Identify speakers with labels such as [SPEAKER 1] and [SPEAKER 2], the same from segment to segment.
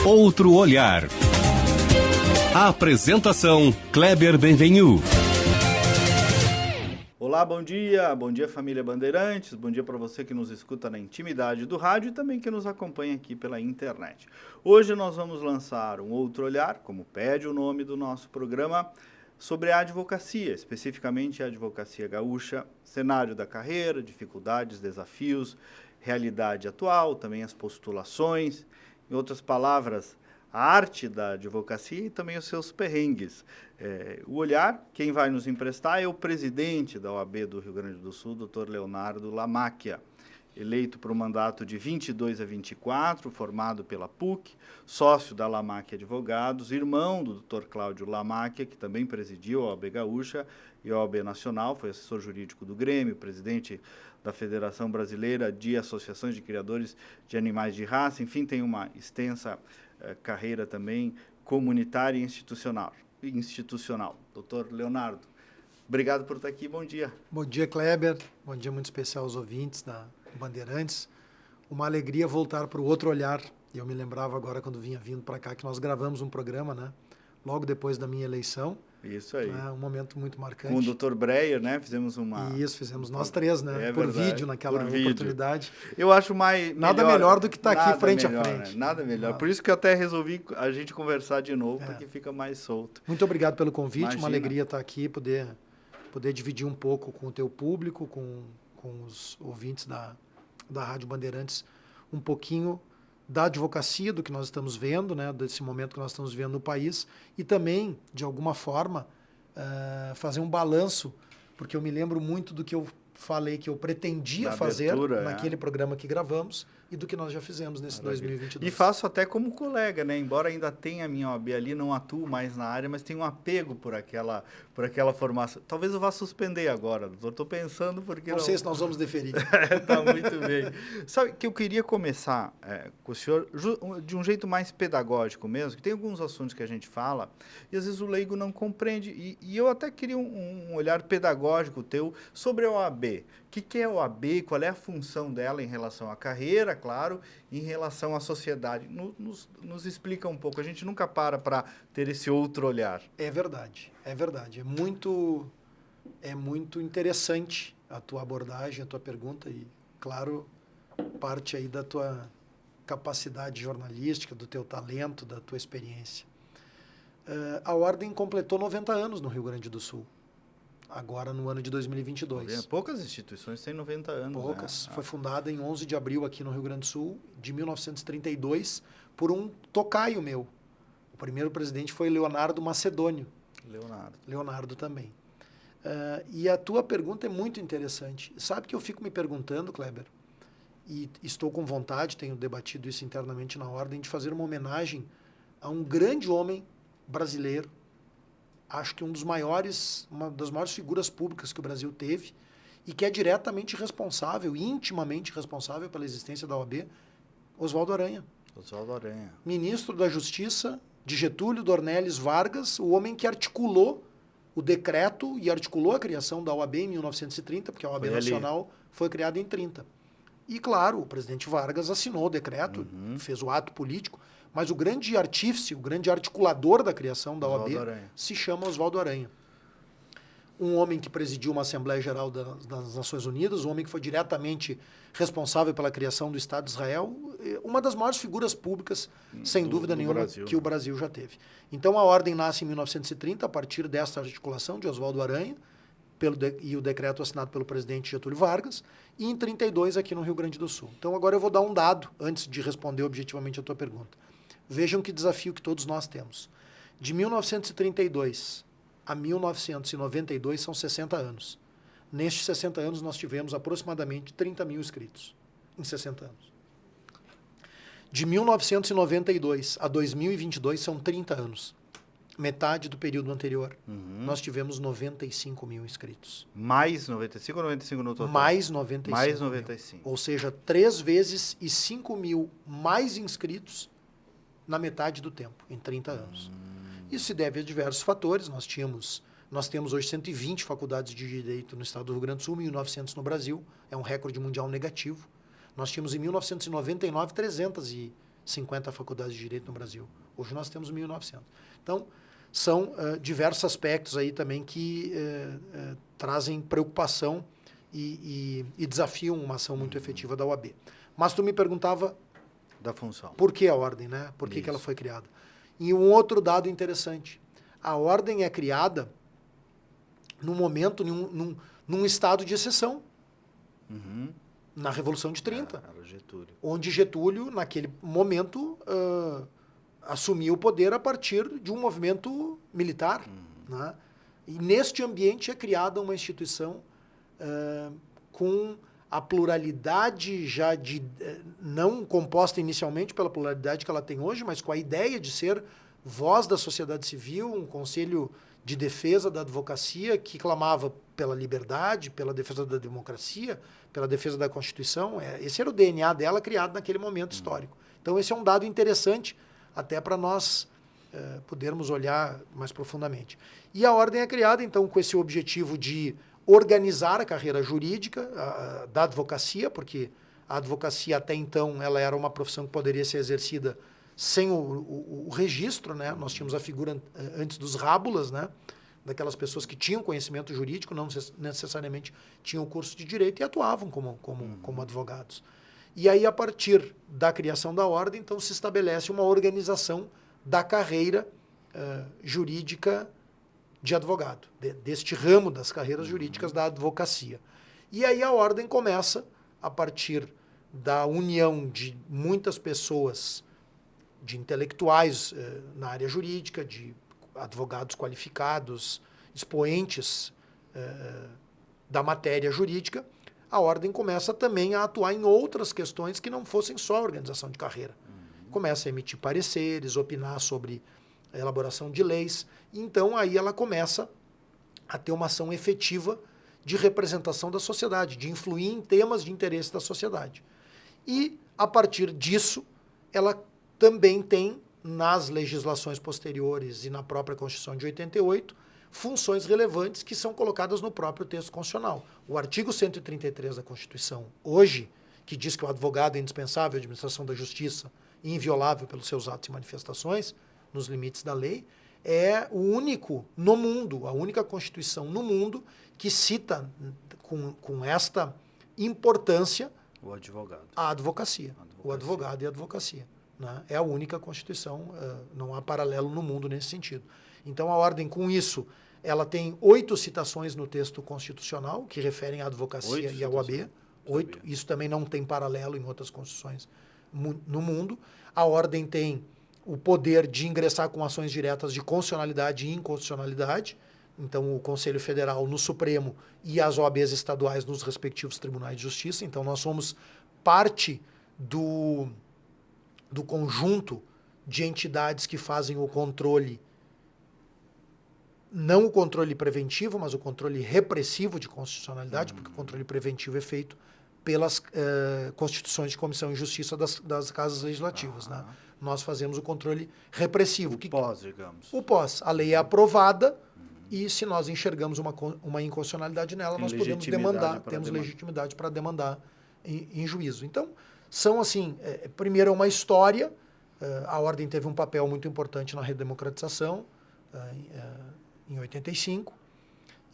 [SPEAKER 1] Outro olhar. A apresentação Kleber Benvenu.
[SPEAKER 2] Olá, bom dia família Bandeirantes, bom dia para você que nos escuta na intimidade do rádio e também que nos acompanha aqui pela internet. Hoje nós vamos lançar um outro olhar, como pede o nome do nosso programa, sobre a advocacia, especificamente a advocacia gaúcha, cenário da carreira, dificuldades, desafios, realidade atual, também as postulações, em outras palavras, a arte da advocacia e também os seus perrengues. O olhar, quem vai nos emprestar é o presidente da OAB do Rio Grande do Sul, Dr. Leonardo Lamáquia, eleito para o mandato de 22 a 24, formado pela PUC, sócio da Lamáquia Advogados, irmão do Dr. Cláudio Lamáquia, que também presidiu a OAB Gaúcha e a OAB Nacional, foi assessor jurídico do Grêmio, presidente da Federação Brasileira de Associações de Criadores de Animais de Raça, enfim, tem uma extensa carreira também comunitária e institucional. Doutor Leonardo, obrigado por estar aqui, bom dia.
[SPEAKER 3] Bom dia, Kleber, bom dia muito especial aos ouvintes da Bandeirantes. Uma alegria voltar para o outro olhar. Eu me lembrava agora, quando vinha vindo para cá, que nós gravamos um programa, né? Logo depois da minha eleição.
[SPEAKER 2] Isso aí.
[SPEAKER 3] Um momento muito marcante.
[SPEAKER 2] Com o Dr. Breyer, né? Fizemos uma...
[SPEAKER 3] Isso, fizemos nós três, né? Por verdade, vídeo, naquela oportunidade.
[SPEAKER 2] Eu acho
[SPEAKER 3] nada melhor do que estar aqui frente
[SPEAKER 2] melhor,
[SPEAKER 3] a frente.
[SPEAKER 2] Né? Nada melhor. Por isso que eu até resolvi a gente conversar de novo, porque fica mais solto.
[SPEAKER 3] Muito obrigado pelo convite.
[SPEAKER 2] Imagina.
[SPEAKER 3] Uma alegria estar aqui, poder dividir um pouco com o teu público, com os ouvintes da Rádio Bandeirantes, um pouquinho da advocacia, do que nós estamos vendo, né, desse momento que nós estamos vendo no país, e também, de alguma forma, fazer um balanço, porque eu me lembro muito do que eu falei que eu pretendia fazer naquele programa que gravamos e do que nós já fizemos nesse 2022.
[SPEAKER 2] E faço até como colega, né? Embora ainda tenha a minha OAB ali, não atuo mais na área, mas tenho um apego por aquela formação. Talvez eu vá suspender agora, doutor. Estou pensando porque...
[SPEAKER 3] Não sei se nós vamos deferir.
[SPEAKER 2] Tá muito bem. Sabe que eu queria começar com o senhor de um jeito mais pedagógico mesmo, que tem alguns assuntos que a gente fala e às vezes o leigo não compreende. E eu até queria um olhar pedagógico teu sobre a OAB. O que é a OAB? Qual é a função dela em relação à carreira, claro, e em relação à sociedade? Nos explica um pouco. A gente nunca para ter esse outro olhar.
[SPEAKER 3] É verdade, é verdade. É muito interessante a tua abordagem, a tua pergunta e, claro, parte aí da tua capacidade jornalística, do teu talento, da tua experiência. A Ordem completou 90 anos no Rio Grande do Sul. Agora no ano de 2022.
[SPEAKER 2] Poucas instituições têm 90 anos.
[SPEAKER 3] Poucas.
[SPEAKER 2] Né?
[SPEAKER 3] Foi fundada em 11 de abril aqui no Rio Grande do Sul, de 1932, por um tocaio meu. O primeiro presidente foi Leonardo Macedônio. Leonardo também. E a tua pergunta é muito interessante. Sabe que eu fico me perguntando, Kleber, e estou com vontade, tenho debatido isso internamente na Ordem, de fazer uma homenagem a um grande homem brasileiro, acho que uma das maiores figuras públicas que o Brasil teve e que é diretamente responsável, intimamente responsável pela existência da OAB, Oswaldo Aranha.
[SPEAKER 2] Oswaldo Aranha.
[SPEAKER 3] Ministro da Justiça de Getúlio Dornelles Vargas, o homem que articulou o decreto e articulou a criação da OAB em 1930, porque a OAB Nacional foi criada em 30. E, claro, o presidente Vargas assinou o decreto, fez o ato político, mas o grande artífice, o grande articulador da criação da OAB se chama Oswaldo Aranha. Um homem que presidiu uma Assembleia Geral das Nações Unidas, um homem que foi diretamente responsável pela criação do Estado de Israel, uma das maiores figuras públicas, sem dúvida nenhuma, que o Brasil já teve. Então a Ordem nasce em 1930, a partir dessa articulação de Oswaldo Aranha, e o decreto assinado pelo presidente Getúlio Vargas, e em 32 aqui no Rio Grande do Sul. Então agora eu vou dar um dado, antes de responder objetivamente a tua pergunta. Vejam que desafio que todos nós temos. De 1932 a 1992 são 60 anos. Nestes 60 anos nós tivemos aproximadamente 30 mil inscritos, em 60 anos. De 1992 a 2022 são 30 anos. Metade do período anterior, nós tivemos 95 mil inscritos.
[SPEAKER 2] Mais 95 ou 95 no total?
[SPEAKER 3] Mais 95
[SPEAKER 2] Mais 95.
[SPEAKER 3] Mil. Ou seja, 3 vezes e 5 mil mais inscritos na metade do tempo, em 30 anos. Isso se deve a diversos fatores. Nós tínhamos Nós temos hoje 120 faculdades de direito no estado do Rio Grande do Sul, 1.900 no Brasil. É um recorde mundial negativo. Nós tínhamos em 1999 350 faculdades de direito no Brasil. Hoje nós temos 1.900. Então, são diversos aspectos aí também que trazem preocupação e desafiam uma ação muito efetiva da OAB. Mas tu me perguntava
[SPEAKER 2] da função.
[SPEAKER 3] Por que a ordem, né? Por que ela foi criada? E um outro dado interessante. A ordem é criada num momento, num estado de exceção. Na Revolução de 30.
[SPEAKER 2] Era Getúlio.
[SPEAKER 3] Onde Getúlio, naquele momento, assumiu o poder a partir de um movimento militar. Né? E neste ambiente é criada uma instituição com a pluralidade já não composta inicialmente pela pluralidade que ela tem hoje, mas com a ideia de ser voz da sociedade civil, um conselho de defesa da advocacia que clamava pela liberdade, pela defesa da democracia, pela defesa da Constituição. Esse era o DNA dela criado naquele momento histórico. Então esse é um dado interessante até para nós podermos olhar mais profundamente. E a ordem é criada então com esse objetivo de organizar a carreira jurídica da advocacia, porque a advocacia até então ela era uma profissão que poderia ser exercida sem o registro, né? Nós tínhamos a figura antes dos rábulas, né? Daquelas pessoas que tinham conhecimento jurídico, não necessariamente tinham curso de direito e atuavam como advogados. E aí, a partir da criação da ordem, então, se estabelece uma organização da carreira jurídica de advogado, deste ramo das carreiras jurídicas da advocacia. E aí a ordem começa, a partir da união de muitas pessoas, de intelectuais na área jurídica, de advogados qualificados, expoentes da matéria jurídica, a ordem começa também a atuar em outras questões que não fossem só a organização de carreira. Começa a emitir pareceres, opinar sobre a elaboração de leis. Então, aí ela começa a ter uma ação efetiva de representação da sociedade, de influir em temas de interesse da sociedade. E, a partir disso, ela também tem, nas legislações posteriores e na própria Constituição de 88, funções relevantes que são colocadas no próprio texto constitucional. O artigo 133 da Constituição, hoje, que diz que o advogado é indispensável à administração da justiça e inviolável pelos seus atos e manifestações, nos limites da lei, é o único no mundo, a única Constituição no mundo que cita com esta importância
[SPEAKER 2] o advogado.
[SPEAKER 3] A advocacia. O advogado e a advocacia. Né? É a única Constituição, não há paralelo no mundo nesse sentido. Então a ordem, com isso, ela tem 8 citações no texto constitucional que referem à advocacia e à OAB. 8. Isso também não tem paralelo em outras constituições no mundo. A ordem tem o poder de ingressar com ações diretas de constitucionalidade e inconstitucionalidade. Então, o Conselho Federal no Supremo e as OABs estaduais nos respectivos tribunais de justiça. Então, nós somos parte do conjunto de entidades que fazem o controle, não o controle preventivo, mas o controle repressivo de constitucionalidade, porque o controle preventivo é feito pelas constituições de comissão de justiça das casas legislativas. Né? Nós fazemos o controle repressivo.
[SPEAKER 2] O pós, digamos.
[SPEAKER 3] O pós. A lei é aprovada e se nós enxergamos uma inconstitucionalidade nela, nós podemos demandar, temos legitimidade para demandar em juízo. Então, são assim, primeiro é uma história, a ordem teve um papel muito importante na redemocratização, em 85.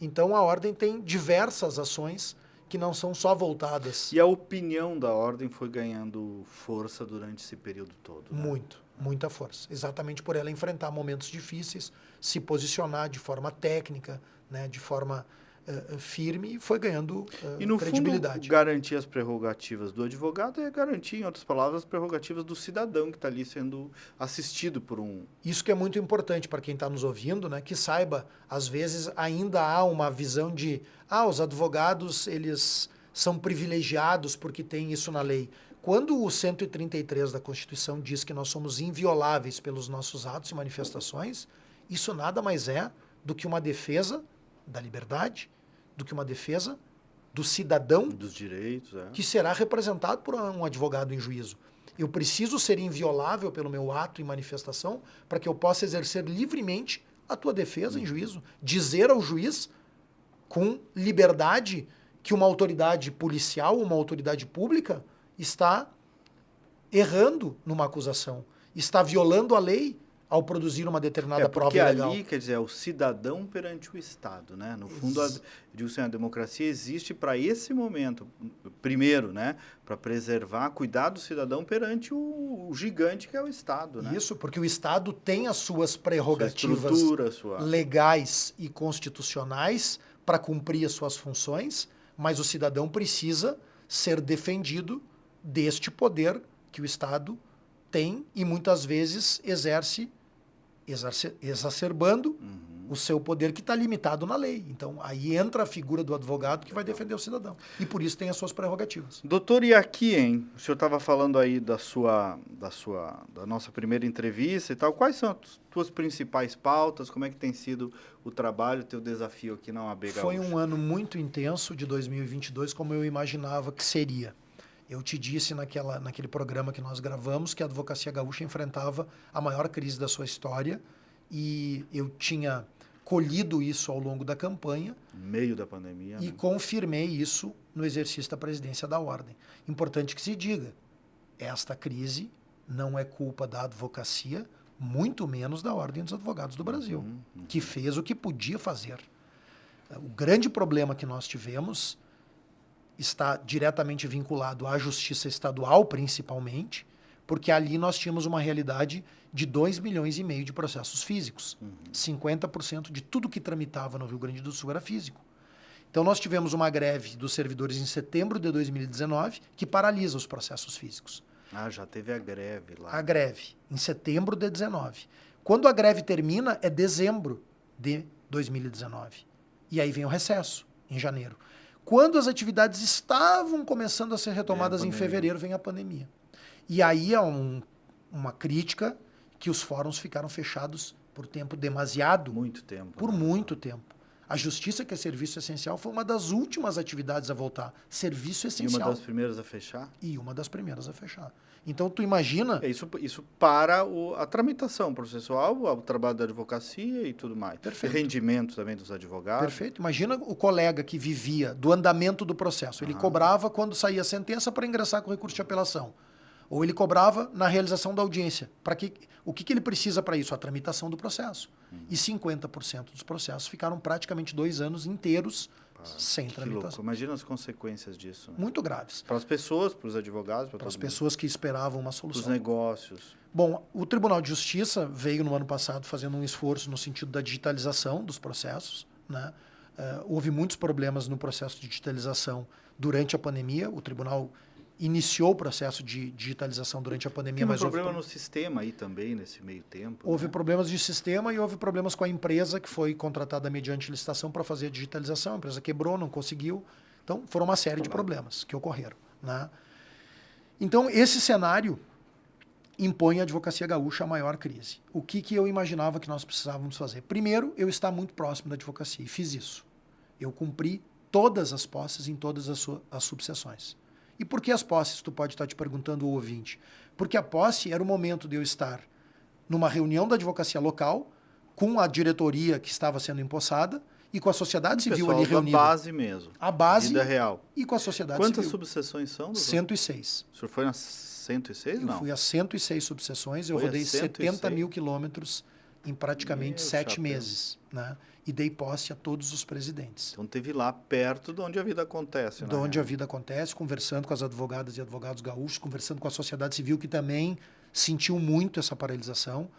[SPEAKER 3] Então, a ordem tem diversas ações que não são só voltadas...
[SPEAKER 2] E a opinião da ordem foi ganhando força durante esse período todo, né?
[SPEAKER 3] Muita força. Exatamente por ela enfrentar momentos difíceis, se posicionar de forma técnica, né, de forma firme, e foi ganhando
[SPEAKER 2] e no
[SPEAKER 3] credibilidade.
[SPEAKER 2] Fundo, garantir as prerrogativas do advogado é garantir, em outras palavras, as prerrogativas do cidadão que está ali sendo assistido por um...
[SPEAKER 3] Isso que é muito importante para quem está nos ouvindo, né, que saiba, às vezes ainda há uma visão de os advogados eles são privilegiados porque tem isso na lei. Quando o 133 da Constituição diz que nós somos invioláveis pelos nossos atos e manifestações, isso nada mais é do que uma defesa da liberdade, do que uma defesa do cidadão
[SPEAKER 2] dos direitos,
[SPEAKER 3] que será representado por um advogado em juízo. Eu preciso ser inviolável pelo meu ato e manifestação para que eu possa exercer livremente a tua defesa em juízo, dizer ao juiz com liberdade que uma autoridade policial, uma autoridade pública está errando numa acusação, está violando a lei ao produzir uma determinada prova
[SPEAKER 2] porque
[SPEAKER 3] ilegal.
[SPEAKER 2] ali, quer dizer, é o cidadão perante o Estado, né? No fundo, digo assim, a democracia existe para esse momento, primeiro, né? Para preservar, cuidar do cidadão perante o gigante que é o Estado, né?
[SPEAKER 3] Isso, porque o Estado tem as suas prerrogativas legais e constitucionais para cumprir as suas funções, mas o cidadão precisa ser defendido deste poder que o Estado tem e muitas vezes exerce exacerbando o seu poder que está limitado na lei. Então, aí entra a figura do advogado que vai defender o cidadão. E por isso tem as suas prerrogativas.
[SPEAKER 2] Doutor, e aqui, hein? O senhor estava falando aí da nossa primeira entrevista e tal. Quais são as tuas principais pautas? Como é que tem sido o trabalho, o teu desafio aqui na OAB Gaúcha?
[SPEAKER 3] Foi um ano muito intenso de 2022, como eu imaginava que seria. Eu te disse naquele programa que nós gravamos que a Advocacia Gaúcha enfrentava a maior crise da sua história e eu tinha colhido isso ao longo da campanha.
[SPEAKER 2] No meio da pandemia.
[SPEAKER 3] E confirmei isso no exercício da presidência da Ordem. Importante que se diga, esta crise não é culpa da advocacia, muito menos da Ordem dos Advogados do Brasil, que fez o que podia fazer. O grande problema que nós tivemos está diretamente vinculado à justiça estadual, principalmente, porque ali nós tínhamos uma realidade de 2,5 milhões de processos físicos. 50% de tudo que tramitava no Rio Grande do Sul era físico. Então nós tivemos uma greve dos servidores em setembro de 2019 que paralisa os processos físicos.
[SPEAKER 2] Ah, já teve a greve lá.
[SPEAKER 3] A greve, em setembro de 2019. Quando a greve termina, é dezembro de 2019. E aí vem o recesso, em janeiro. Quando as atividades estavam começando a ser retomadas em fevereiro, vem a pandemia. E aí é uma crítica que os fóruns ficaram fechados por tempo demasiado.
[SPEAKER 2] Muito tempo.
[SPEAKER 3] Por muito tempo. A justiça, que é serviço essencial, foi uma das últimas atividades a voltar. Serviço essencial.
[SPEAKER 2] E uma das primeiras a fechar?
[SPEAKER 3] E uma das primeiras a fechar. Então, tu imagina...
[SPEAKER 2] Isso para a tramitação processual, o trabalho da advocacia e tudo mais.
[SPEAKER 3] Perfeito.
[SPEAKER 2] O rendimento também dos advogados.
[SPEAKER 3] Perfeito. Imagina o colega que vivia do andamento do processo. Ele cobrava quando saía a sentença para ingressar com recurso de apelação. Ou ele cobrava na realização da audiência. O que ele precisa para isso? A tramitação do processo. E 50% dos processos ficaram praticamente 2 anos inteiros sem tramitação.
[SPEAKER 2] Louco. Imagina as consequências disso. Né?
[SPEAKER 3] Muito graves.
[SPEAKER 2] Para as pessoas, para os advogados, para
[SPEAKER 3] as pessoas que esperavam uma solução.
[SPEAKER 2] Para os negócios.
[SPEAKER 3] Bom, o Tribunal de Justiça veio no ano passado fazendo um esforço no sentido da digitalização dos processos. Né? Houve muitos problemas no processo de digitalização durante a pandemia. O Tribunal iniciou o processo de digitalização durante a pandemia.
[SPEAKER 2] Mas houve problema no sistema aí também, nesse meio tempo.
[SPEAKER 3] Houve problemas de sistema e houve problemas com a empresa que foi contratada mediante licitação para fazer a digitalização. A empresa quebrou, não conseguiu. Então, foram uma série de problemas que ocorreram. Né? Então, esse cenário impõe à advocacia gaúcha a maior crise. O que eu imaginava que nós precisávamos fazer? Primeiro, eu estar muito próximo da advocacia e fiz isso. Eu cumpri todas as posses em todas as subseções. E por que as posses? Tu pode estar te perguntando, o ouvinte. Porque a posse era o momento de eu estar numa reunião da advocacia local, com a diretoria que estava sendo empossada e com a sociedade civil ali reunida.
[SPEAKER 2] A base mesmo.
[SPEAKER 3] A base
[SPEAKER 2] vida real.
[SPEAKER 3] E com a sociedade
[SPEAKER 2] civil. Quantas subseções são? Doutor?
[SPEAKER 3] 106.
[SPEAKER 2] O senhor foi nas 106? Não.
[SPEAKER 3] Eu fui a 106 subseções, eu rodei 70 mil quilômetros em praticamente 7 meses. Né? E dei posse a todos os presidentes.
[SPEAKER 2] Então teve lá perto de onde a vida acontece.
[SPEAKER 3] De onde a vida acontece, conversando com as advogadas e advogados gaúchos, conversando com a sociedade civil, que também sentiu muito essa paralisação.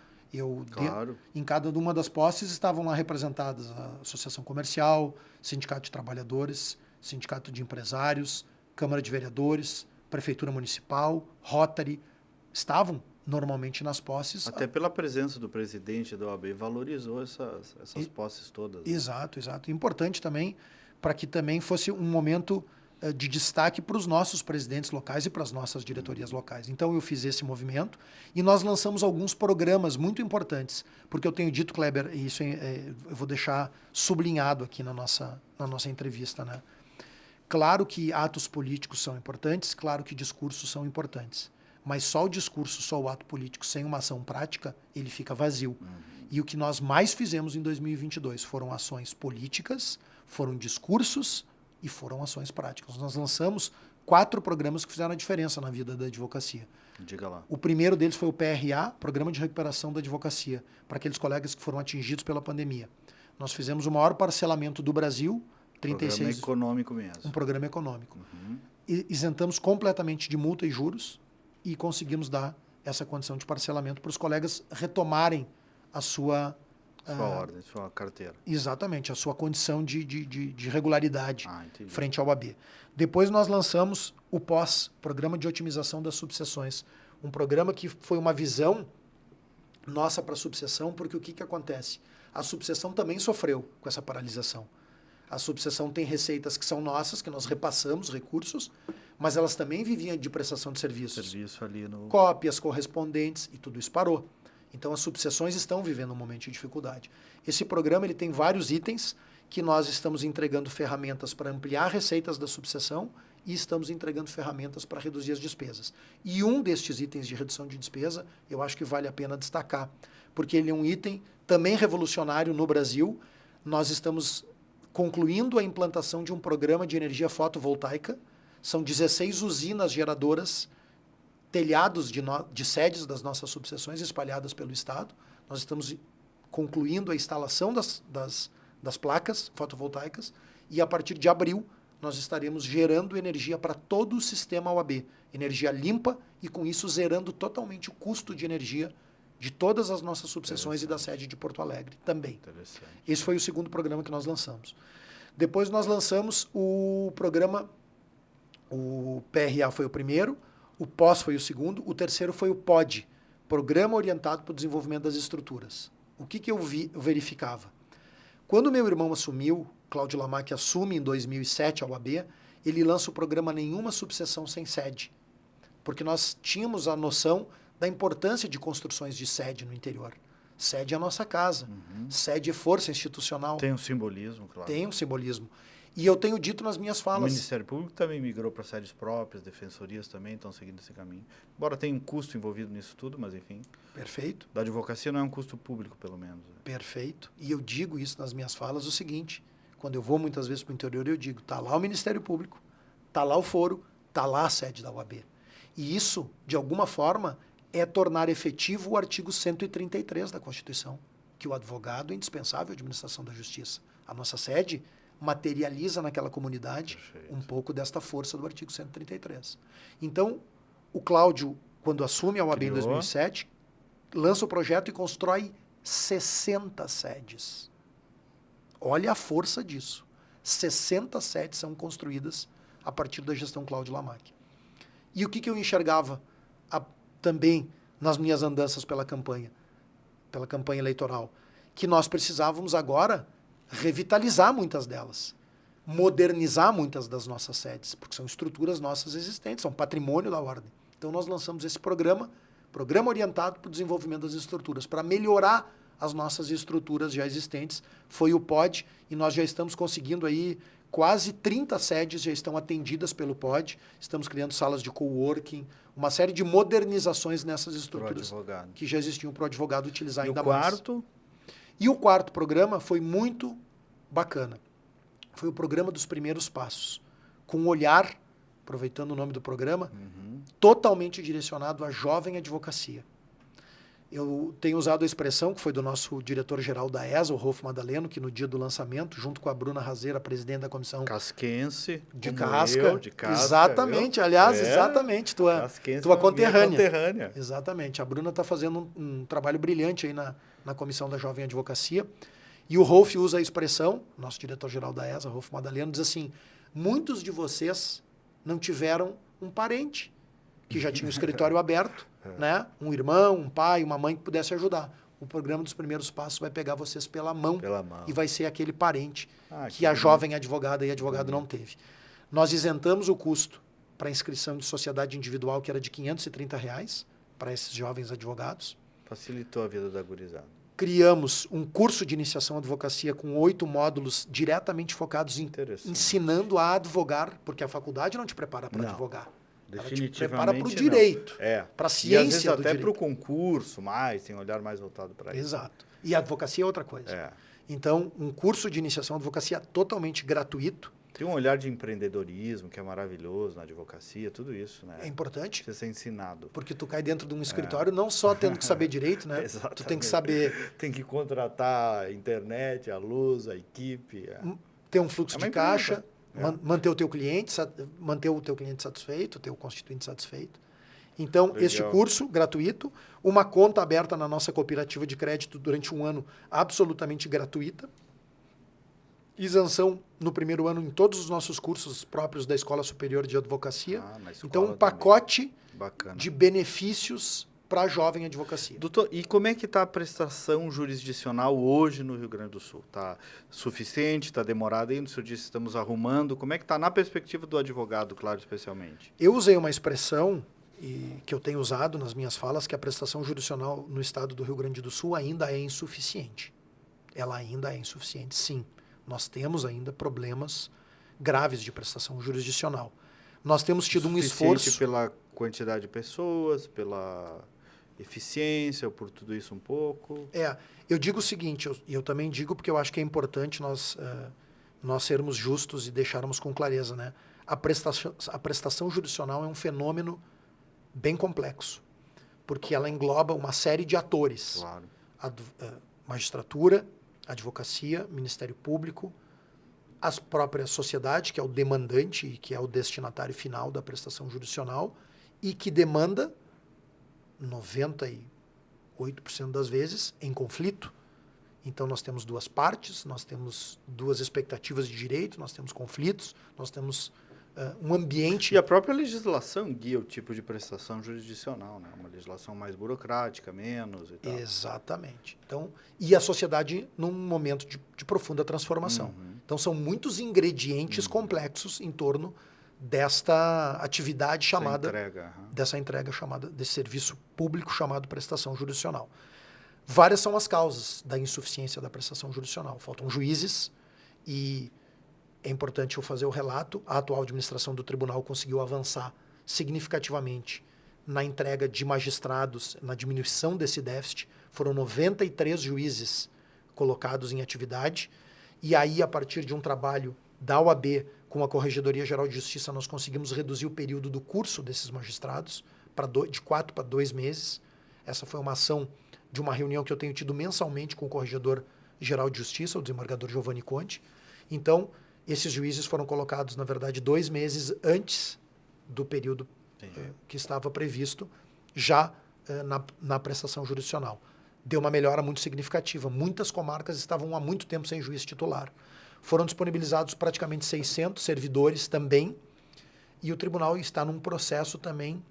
[SPEAKER 3] Em cada uma das posses estavam lá representadas a Associação Comercial, Sindicato de Trabalhadores, Sindicato de Empresários, Câmara de Vereadores, Prefeitura Municipal, Rotary. Estavam normalmente nas posses.
[SPEAKER 2] Até pela presença do presidente da OAB valorizou essas posses todas. Né?
[SPEAKER 3] Exato. Importante também, para que também fosse um momento de destaque para os nossos presidentes locais e para as nossas diretorias locais. Então eu fiz esse movimento e nós lançamos alguns programas muito importantes, porque eu tenho dito, Kleber, e isso eu vou deixar sublinhado aqui na nossa entrevista, né? Claro que atos políticos são importantes, claro que discursos são importantes, Mas só o discurso, só o ato político, sem uma ação prática, ele fica vazio. E o que nós mais fizemos em 2022 foram ações políticas, foram discursos e foram ações práticas. Nós lançamos 4 programas que fizeram a diferença na vida da advocacia.
[SPEAKER 2] Diga lá.
[SPEAKER 3] O primeiro deles foi o PRA, Programa de Recuperação da Advocacia, para aqueles colegas que foram atingidos pela pandemia. Nós fizemos o maior parcelamento do Brasil, 36...
[SPEAKER 2] Programa econômico mesmo.
[SPEAKER 3] Um programa econômico. Isentamos completamente de multa e juros e conseguimos dar essa condição de parcelamento para os colegas retomarem a sua...
[SPEAKER 2] ordem, sua carteira.
[SPEAKER 3] Exatamente, a sua condição de regularidade
[SPEAKER 2] Entendi.
[SPEAKER 3] frente ao AB. Depois nós lançamos o POS, Programa de Otimização das Subseções. Um programa que foi uma visão nossa para a subseção, porque o que acontece? A subseção também sofreu com essa paralisação. A subseção tem receitas que são nossas, que nós repassamos recursos, mas elas também viviam de prestação de serviços.
[SPEAKER 2] Serviço ali no...
[SPEAKER 3] Cópias, correspondentes, e tudo isso parou. Então as subseções estão vivendo um momento de dificuldade. Esse programa ele tem vários itens que nós estamos entregando ferramentas para ampliar receitas da subseção e estamos entregando ferramentas para reduzir as despesas. E um destes itens de redução de despesa, eu acho que vale a pena destacar, porque ele é um item também revolucionário no Brasil. Nós estamos concluindo a implantação de um programa de energia fotovoltaica. São 16 usinas geradoras, telhados de sedes das nossas subseções espalhadas pelo Estado. Nós estamos concluindo a instalação das placas fotovoltaicas e a partir de abril nós estaremos gerando energia para todo o sistema OAB. Energia limpa e com isso zerando totalmente o custo de energia de todas as nossas subseções e da sede de Porto Alegre também. Esse foi o segundo programa que nós lançamos. Depois nós lançamos o programa, o PRA foi o primeiro, o POS foi o segundo, o terceiro foi o POD, Programa Orientado para o Desenvolvimento das Estruturas. O que eu verificava? Quando meu irmão assumiu, Cláudio Lamac assume em 2007 a OAB, ele lança o programa Nenhuma Subseção Sem Sede, porque nós tínhamos a noção da importância de construções de sede no interior. Sede é a nossa casa, sede é força institucional.
[SPEAKER 2] Tem um simbolismo, claro.
[SPEAKER 3] Tem um simbolismo. E eu tenho dito nas minhas falas...
[SPEAKER 2] O Ministério Público também migrou para sedes próprias, defensorias também estão seguindo esse caminho. Embora tenha um custo envolvido nisso tudo, mas enfim...
[SPEAKER 3] Perfeito.
[SPEAKER 2] Da advocacia não é um custo público, pelo menos.
[SPEAKER 3] Perfeito. E eu digo isso nas minhas falas o seguinte, quando eu vou muitas vezes para o interior, eu digo, está lá o Ministério Público, está lá o foro, está lá a sede da OAB. E isso, de alguma forma, é tornar efetivo o artigo 133 da Constituição, que o advogado é indispensável à administração da justiça. A nossa sede materializa naquela comunidade um pouco desta força do artigo 133. Então, o Cláudio, quando assume a OAB em 2007, lança o projeto e constrói 60 sedes. Olha a força disso. 60 sedes são construídas a partir da gestão Cláudio Lamac. E o que eu enxergava também nas minhas andanças pela campanha eleitoral? Que nós precisávamos agora revitalizar muitas delas, modernizar muitas das nossas sedes, porque são estruturas nossas existentes, são patrimônio da ordem. Então nós lançamos esse programa orientado para o desenvolvimento das estruturas, para melhorar as nossas estruturas já existentes. Foi o POD e nós já estamos conseguindo aí quase 30 sedes já estão atendidas pelo POD, estamos criando salas de coworking, uma série de modernizações nessas estruturas que já existiam para o advogado utilizar ainda mais. E o quarto programa foi muito bacana. Foi o programa dos primeiros passos, com um olhar, aproveitando o nome do programa, totalmente direcionado à jovem advocacia. Eu tenho usado a expressão que foi do nosso diretor-geral da ESA, o Rolf Madaleno, que no dia do lançamento, junto com a Bruna Razeira, presidente da comissão...
[SPEAKER 2] Casquense.
[SPEAKER 3] De Casca. Exatamente, aliás, exatamente, tua conterrânea. Exatamente. A Bruna está fazendo um trabalho brilhante aí na comissão da Jovem Advocacia. E o Rolf usa a expressão, nosso diretor-geral da ESA, Rolf Madaleno, diz assim, muitos de vocês não tiveram um parente que já tinha o escritório aberto, né? Um irmão, um pai, uma mãe que pudesse ajudar. O programa dos primeiros passos vai pegar vocês pela mão. E vai ser aquele parente que a jovem advogada e advogado não teve. Nós isentamos o custo para inscrição de sociedade individual, que era de R$530 para esses jovens advogados.
[SPEAKER 2] Facilitou a vida da gurizada.
[SPEAKER 3] Criamos um curso de iniciação à advocacia com 8 módulos diretamente focados em ensinando a advogar, porque a faculdade não te prepara para advogar.
[SPEAKER 2] definitivamente
[SPEAKER 3] ela te prepara para o
[SPEAKER 2] não.
[SPEAKER 3] direito, para a
[SPEAKER 2] E às
[SPEAKER 3] ciência
[SPEAKER 2] vezes
[SPEAKER 3] do
[SPEAKER 2] até
[SPEAKER 3] direito.
[SPEAKER 2] para o concurso mais, tem um olhar mais voltado para isso.
[SPEAKER 3] Exato. E a advocacia é outra coisa.
[SPEAKER 2] É.
[SPEAKER 3] Então, um curso de iniciação à advocacia totalmente gratuito.
[SPEAKER 2] Tem um olhar de empreendedorismo que é maravilhoso na advocacia, tudo isso, né?
[SPEAKER 3] É importante.
[SPEAKER 2] Você ser ensinado.
[SPEAKER 3] Porque tu cai dentro de um escritório não só tendo que saber direito, né? Tu tem que saber...
[SPEAKER 2] Tem que contratar a internet, a luz, a equipe.
[SPEAKER 3] Ter um fluxo de caixa, manter o teu cliente satisfeito, ter o constituinte satisfeito. Então,
[SPEAKER 2] Legal.
[SPEAKER 3] este curso gratuito, uma conta aberta na nossa cooperativa de crédito durante um ano absolutamente gratuita, isenção no primeiro ano em todos os nossos cursos próprios da Escola Superior de Advocacia. Então, um pacote de benefícios para a jovem advocacia.
[SPEAKER 2] Doutor, e como é que está a prestação jurisdicional hoje no Rio Grande do Sul? Está suficiente? Está demorado ainda? O senhor disse que estamos arrumando. Como é que está na perspectiva do advogado, claro, especialmente?
[SPEAKER 3] Eu usei uma expressão que eu tenho usado nas minhas falas, que a prestação jurisdicional no estado do Rio Grande do Sul ainda é insuficiente. Ela ainda é insuficiente, sim. Nós temos ainda problemas graves de prestação jurisdicional. Nós temos tido um esforço...
[SPEAKER 2] pela quantidade de pessoas, pela eficiência, ou por tudo isso um pouco?
[SPEAKER 3] Eu digo o seguinte, eu também digo porque eu acho que é importante nós sermos justos e deixarmos com clareza, né? A prestação jurisdicional é um fenômeno bem complexo, porque ela engloba uma série de atores.
[SPEAKER 2] Claro.
[SPEAKER 3] Magistratura, advocacia, Ministério Público, a própria sociedade, que é o demandante e que é o destinatário final da prestação jurisdicional e que demanda 98% das vezes em conflito. Então nós temos duas partes, nós temos duas expectativas de direito, nós temos conflitos, nós temos um ambiente...
[SPEAKER 2] E a própria legislação guia o tipo de prestação jurisdicional, né? Uma legislação mais burocrática, menos e tal.
[SPEAKER 3] Exatamente. Então, e a sociedade num momento de profunda transformação.
[SPEAKER 2] Uhum.
[SPEAKER 3] Então são muitos ingredientes complexos em torno desta atividade chamada... Dessa entrega chamada, desse serviço público chamado prestação jurisdicional. Várias são as causas da insuficiência da prestação jurisdicional. Faltam juízes e... É importante eu fazer o relato. A atual administração do tribunal conseguiu avançar significativamente na entrega de magistrados, na diminuição desse déficit. Foram 93 juízes colocados em atividade. E aí, a partir de um trabalho da OAB com a Corregedoria Geral de Justiça, nós conseguimos reduzir o período do curso desses magistrados de 4 para 2 meses. Essa foi uma ação de uma reunião que eu tenho tido mensalmente com o Corregedor Geral de Justiça, o desembargador Giovanni Conte. Então, esses juízes foram colocados, na verdade, 2 meses antes do período que estava previsto, já na prestação jurisdicional. Deu uma melhora muito significativa. Muitas comarcas estavam há muito tempo sem juiz titular. Foram disponibilizados praticamente 600 servidores também, e o tribunal está num processo também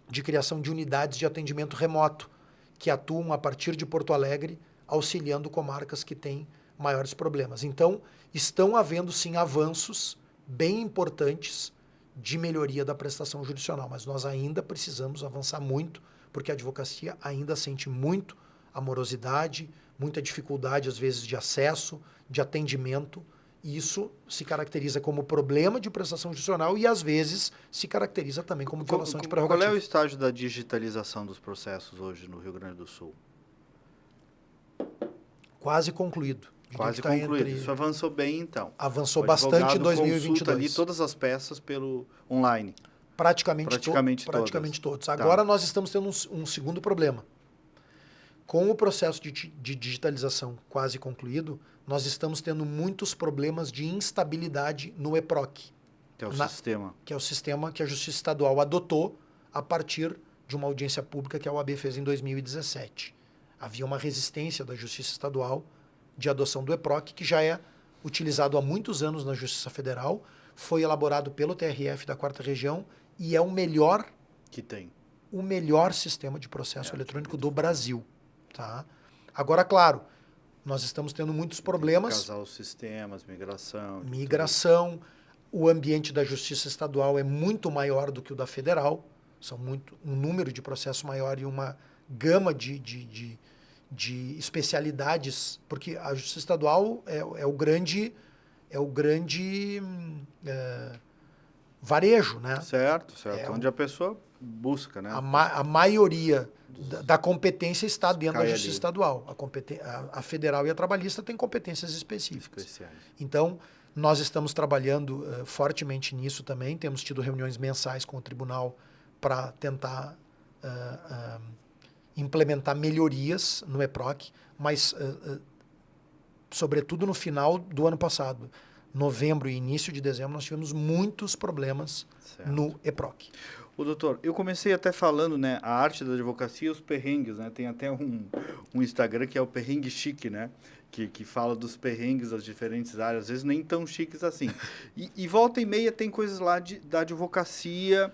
[SPEAKER 3] de criação de unidades de atendimento remoto, que atuam a partir de Porto Alegre, auxiliando comarcas que têm maiores problemas. Então, estão havendo, sim, avanços bem importantes de melhoria da prestação jurisdicional, mas nós ainda precisamos avançar muito, porque a advocacia ainda sente muito amorosidade, muita dificuldade, às vezes, de acesso, de atendimento, e isso se caracteriza como problema de prestação jurisdicional e, às vezes, se caracteriza também como violação de prerrogativa.
[SPEAKER 2] Qual é o estágio da digitalização dos processos hoje no Rio Grande do Sul?
[SPEAKER 3] Quase concluído.
[SPEAKER 2] Quase concluído. Isso avançou bem, então.
[SPEAKER 3] Avançou bastante em 2022.
[SPEAKER 2] Consulta ali todas as peças pelo online.
[SPEAKER 3] Praticamente todos. Agora nós estamos tendo um segundo problema. Com o processo de digitalização quase concluído, nós estamos tendo muitos problemas de instabilidade no EPROC.
[SPEAKER 2] Que é o sistema.
[SPEAKER 3] Que é o sistema que a Justiça Estadual adotou a partir de uma audiência pública que a OAB fez em 2017. Havia uma resistência da Justiça Estadual de adoção do EPROC, que já é utilizado há muitos anos na Justiça Federal, foi elaborado pelo TRF da 4ª Região e é o melhor o melhor sistema de processo eletrônico do Brasil. Tá? Agora, claro, nós estamos tendo muitos problemas.
[SPEAKER 2] Casar os sistemas,
[SPEAKER 3] migração. O ambiente da Justiça Estadual é muito maior do que o da Federal. São um número de processos maior e uma gama de especialidades, porque a Justiça Estadual é o grande varejo, né?
[SPEAKER 2] Certo. Onde a pessoa busca, né?
[SPEAKER 3] A maioria da competência está dentro da justiça
[SPEAKER 2] ali.
[SPEAKER 3] estadual. A federal e a trabalhista têm competências específicas.
[SPEAKER 2] Especiais.
[SPEAKER 3] Então, nós estamos trabalhando fortemente nisso também. Temos tido reuniões mensais com o tribunal para tentar implementar melhorias no EPROC, mas, sobretudo no final do ano passado, novembro e início de dezembro, nós tivemos muitos problemas no EPROC.
[SPEAKER 2] O doutor, eu comecei até falando, né, a arte da advocacia e os perrengues, né? Tem até um Instagram que é o Perrengue Chique, né? Que fala dos perrengues das diferentes áreas, às vezes nem tão chiques assim. E volta e meia tem coisas lá da advocacia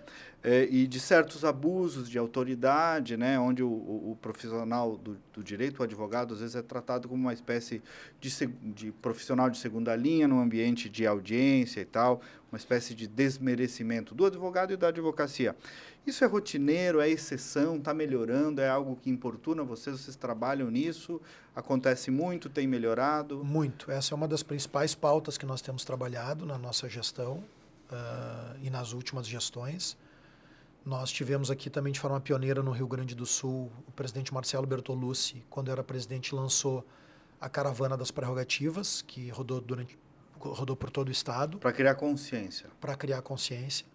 [SPEAKER 2] e de certos abusos de autoridade, né? Onde o profissional do direito, o advogado, às vezes é tratado como uma espécie de profissional de segunda linha no ambiente de audiência e tal, uma espécie de desmerecimento do advogado e da advocacia. Isso é rotineiro, é exceção, está melhorando, é algo que importuna vocês trabalham nisso, acontece muito, tem melhorado?
[SPEAKER 3] Muito. Essa é uma das principais pautas que nós temos trabalhado na nossa gestão e nas últimas gestões. Nós tivemos aqui também de forma pioneira no Rio Grande do Sul, o presidente Marcelo Bertolucci, quando era presidente, lançou a Caravana das Prerrogativas, que rodou por todo o estado.
[SPEAKER 2] Para criar consciência.
[SPEAKER 3] Para criar consciência.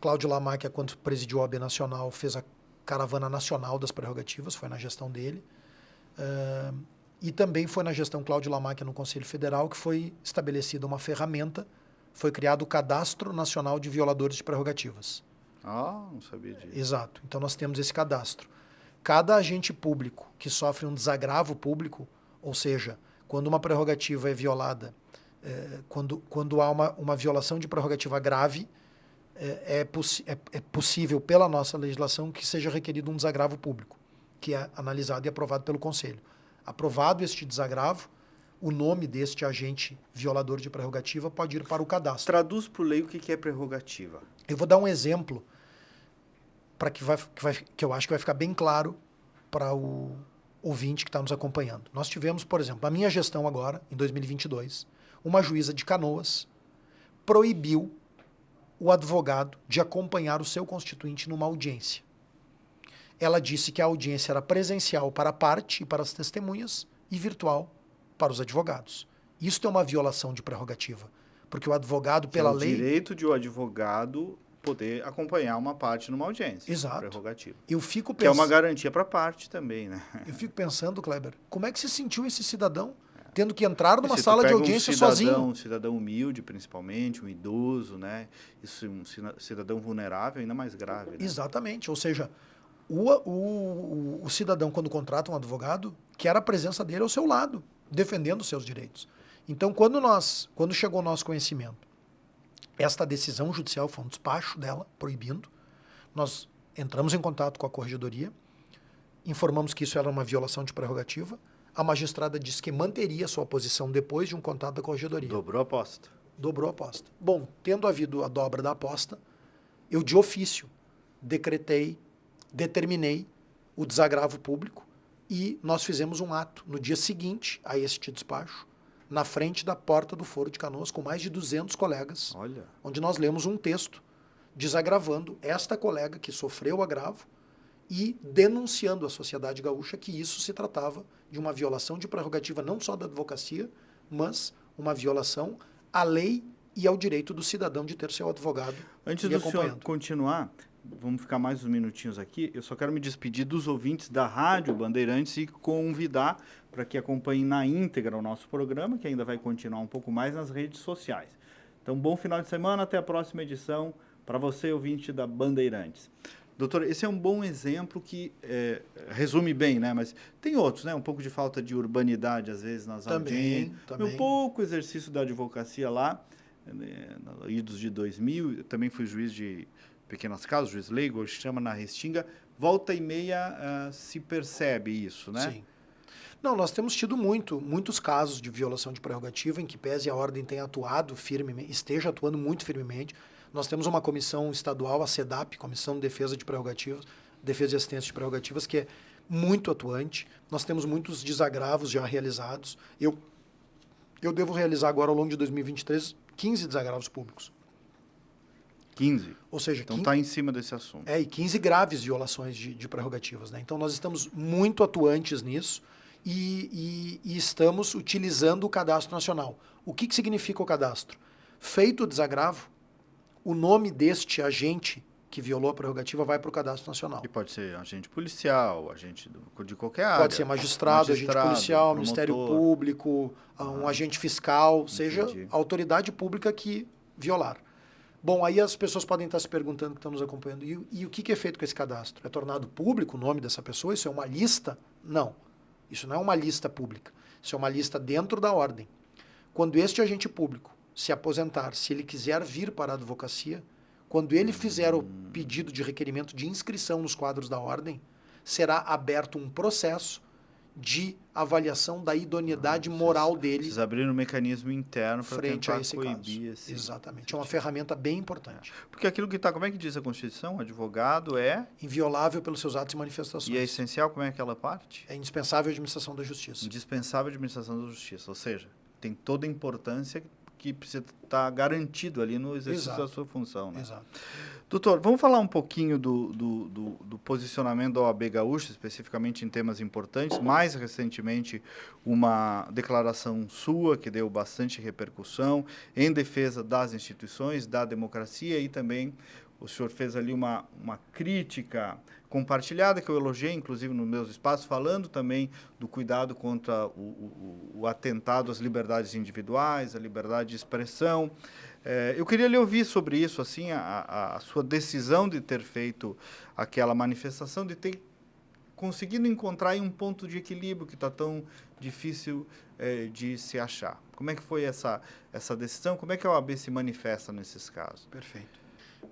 [SPEAKER 3] Cláudio Lamáquia, quando presidiu a OAB Nacional, fez a Caravana Nacional das Prerrogativas, foi na gestão dele. E também foi na gestão Cláudio Lamáquia no Conselho Federal que foi estabelecida uma ferramenta, foi criado o Cadastro Nacional de Violadores de Prerrogativas.
[SPEAKER 2] Não sabia disso.
[SPEAKER 3] Exato. Então nós temos esse cadastro. Cada agente público que sofre um desagravo público, ou seja, quando uma prerrogativa é violada, quando há uma violação de prerrogativa grave, é possível, pela nossa legislação, que seja requerido um desagravo público, que é analisado e aprovado pelo Conselho. Aprovado este desagravo, o nome deste agente violador de prerrogativa pode ir para o cadastro.
[SPEAKER 2] Traduz para o leigo o que é prerrogativa.
[SPEAKER 3] Eu vou dar um exemplo para que eu acho que vai ficar bem claro para o ouvinte que está nos acompanhando. Nós tivemos, por exemplo, na minha gestão agora, em 2022, uma juíza de Canoas proibiu o advogado de acompanhar o seu constituinte numa audiência. Ela disse que a audiência era presencial para a parte e para as testemunhas e virtual para os advogados. Isso é uma violação de prerrogativa, porque o advogado, pela lei...
[SPEAKER 2] o direito de o advogado poder acompanhar uma parte numa audiência.
[SPEAKER 3] Exato.
[SPEAKER 2] Prerrogativa.
[SPEAKER 3] Eu fico
[SPEAKER 2] que é uma garantia para a parte também, né?
[SPEAKER 3] Eu fico pensando, Kleber, como é que se sentiu esse cidadão tendo que entrar numa sala de audiência sozinho?
[SPEAKER 2] Um cidadão humilde, principalmente, um idoso, né? Isso, um cidadão vulnerável, ainda mais grave. Né?
[SPEAKER 3] Exatamente. Ou seja, o cidadão, quando contrata um advogado, quer a presença dele ao seu lado, defendendo os seus direitos. Então, quando chegou ao nosso conhecimento, esta decisão judicial foi um despacho dela, proibindo, nós entramos em contato com a corregedoria, informamos que isso era uma violação de prerrogativa, a magistrada disse que manteria sua posição depois de um contato da corregedoria.
[SPEAKER 2] Dobrou a aposta.
[SPEAKER 3] Dobrou a aposta. Bom, tendo havido a dobra da aposta, eu de ofício determinei o desagravo público e nós fizemos um ato no dia seguinte a este despacho, na frente da porta do Foro de Canoas, com mais de 200 colegas, onde nós lemos um texto desagravando esta colega que sofreu o agravo e denunciando à sociedade gaúcha que isso se tratava de uma violação de prerrogativa não só da advocacia, mas uma violação à lei e ao direito do cidadão de ter seu advogado.
[SPEAKER 2] Antes do senhor continuar, vamos ficar mais uns minutinhos aqui, eu só quero me despedir dos ouvintes da Rádio Bandeirantes e convidar para que acompanhem na íntegra o nosso programa, que ainda vai continuar um pouco mais nas redes sociais. Então, bom final de semana, até a próxima edição para você, ouvinte da Bandeirantes. Doutor, esse é um bom exemplo que resume bem, né? Mas tem outros, né? Um pouco de falta de urbanidade, às vezes, nas audiências. Um pouco exercício da advocacia lá, idos de 2000, eu também fui juiz de pequenas causas, juiz leigo, hoje chama na Restinga. Volta e meia se percebe isso, né?
[SPEAKER 3] Sim. Não, nós temos tido muitos casos de violação de prerrogativa em que pese a ordem tenha atuado firmemente, esteja atuando muito firmemente. Nós temos uma comissão estadual, a CEDAP, Comissão de Defesa de Prerrogativas, Defesa e Assistência de Prerrogativas, que é muito atuante. Nós temos muitos desagravos já realizados. Eu devo realizar agora, ao longo de 2023, 15 desagravos públicos.
[SPEAKER 2] 15.
[SPEAKER 3] Ou seja,
[SPEAKER 2] Então está em cima desse assunto.
[SPEAKER 3] e 15 graves violações de prerrogativas, né? Então nós estamos muito atuantes nisso e estamos utilizando o cadastro nacional. O que significa o cadastro? Feito o desagravo, o nome deste agente que violou a prerrogativa vai para o cadastro nacional.
[SPEAKER 2] E pode ser agente policial, agente de qualquer área.
[SPEAKER 3] Pode ser magistrado, agente policial, promotor, Ministério Público, um agente fiscal, seja a autoridade pública que violar. Bom, aí as pessoas podem estar se perguntando, que estão nos acompanhando, e o que é feito com esse cadastro? É tornado público o nome dessa pessoa? Isso é uma lista? Não. Isso não é uma lista pública. Isso é uma lista dentro da ordem. Quando este agente público se aposentar, se ele quiser vir para a advocacia, quando ele fizer o pedido de requerimento de inscrição nos quadros da ordem, será aberto um processo de avaliação da idoneidade moral dele.
[SPEAKER 2] Vocês abriram um mecanismo interno para tentar
[SPEAKER 3] coibir esse... Exatamente. É uma ferramenta bem importante.
[SPEAKER 2] Porque aquilo que está... Como é que diz a Constituição? O advogado é...
[SPEAKER 3] inviolável pelos seus atos e manifestações.
[SPEAKER 2] E é essencial como é aquela parte?
[SPEAKER 3] É indispensável a administração da justiça.
[SPEAKER 2] Indispensável a administração da justiça. Ou seja, tem toda a importância que precisa estar garantido ali no exercício da sua função. Né?
[SPEAKER 3] Exato.
[SPEAKER 2] Doutor, vamos falar um pouquinho do posicionamento da OAB Gaúcha, especificamente em temas importantes. Mais recentemente, uma declaração sua que deu bastante repercussão em defesa das instituições, da democracia, e também o senhor fez ali uma crítica compartilhada, que eu elogiei, inclusive, nos meus espaços, falando também do cuidado contra o atentado às liberdades individuais, a liberdade de expressão. Eu queria lhe ouvir sobre isso, assim, a sua decisão de ter feito aquela manifestação, de ter conseguido encontrar aí um ponto de equilíbrio que está tão difícil de se achar. Como é que foi essa decisão? Como é que a OAB se manifesta nesses casos?
[SPEAKER 3] Perfeito.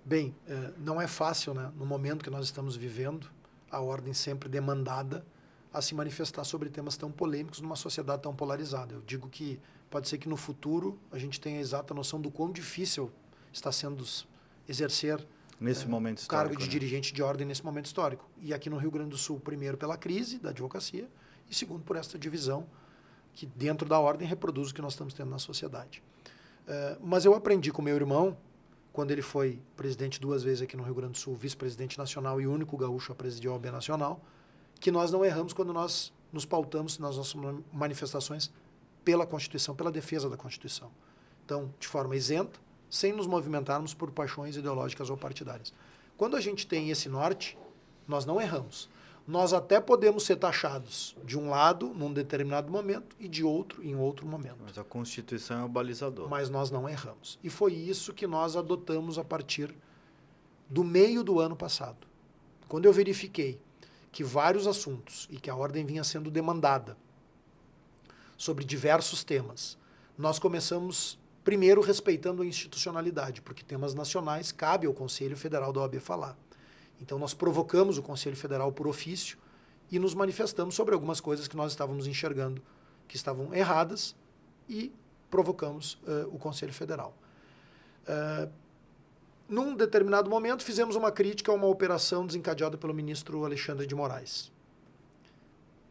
[SPEAKER 3] Bem, não é fácil, né? No momento que nós estamos vivendo, a ordem sempre demandada a se manifestar sobre temas tão polêmicos numa sociedade tão polarizada. Eu digo que pode ser que no futuro a gente tenha a exata noção do quão difícil está sendo exercer
[SPEAKER 2] nesse momento
[SPEAKER 3] o cargo de dirigente de ordem nesse momento histórico. E aqui no Rio Grande do Sul, primeiro pela crise da advocacia e segundo por esta divisão que dentro da ordem reproduz o que nós estamos tendo na sociedade. Mas eu aprendi com meu irmão, quando ele foi presidente 2 vezes aqui no Rio Grande do Sul, vice-presidente nacional e único gaúcho a presidir a OAB Nacional, que nós não erramos quando nós nos pautamos nas nossas manifestações pela Constituição, pela defesa da Constituição. Então, de forma isenta, sem nos movimentarmos por paixões ideológicas ou partidárias. Quando a gente tem esse norte, nós não erramos. Nós até podemos ser taxados de um lado, num determinado momento, e de outro, em outro momento.
[SPEAKER 2] Mas a Constituição é o balizador.
[SPEAKER 3] Mas nós não erramos. E foi isso que nós adotamos a partir do meio do ano passado. Quando eu verifiquei que vários assuntos, e que a ordem vinha sendo demandada, sobre diversos temas, nós começamos, primeiro, respeitando a institucionalidade, porque temas nacionais cabe ao Conselho Federal da OAB falar. Então, nós provocamos o Conselho Federal por ofício e nos manifestamos sobre algumas coisas que nós estávamos enxergando que estavam erradas e provocamos o Conselho Federal. Num determinado momento, fizemos uma crítica a uma operação desencadeada pelo ministro Alexandre de Moraes.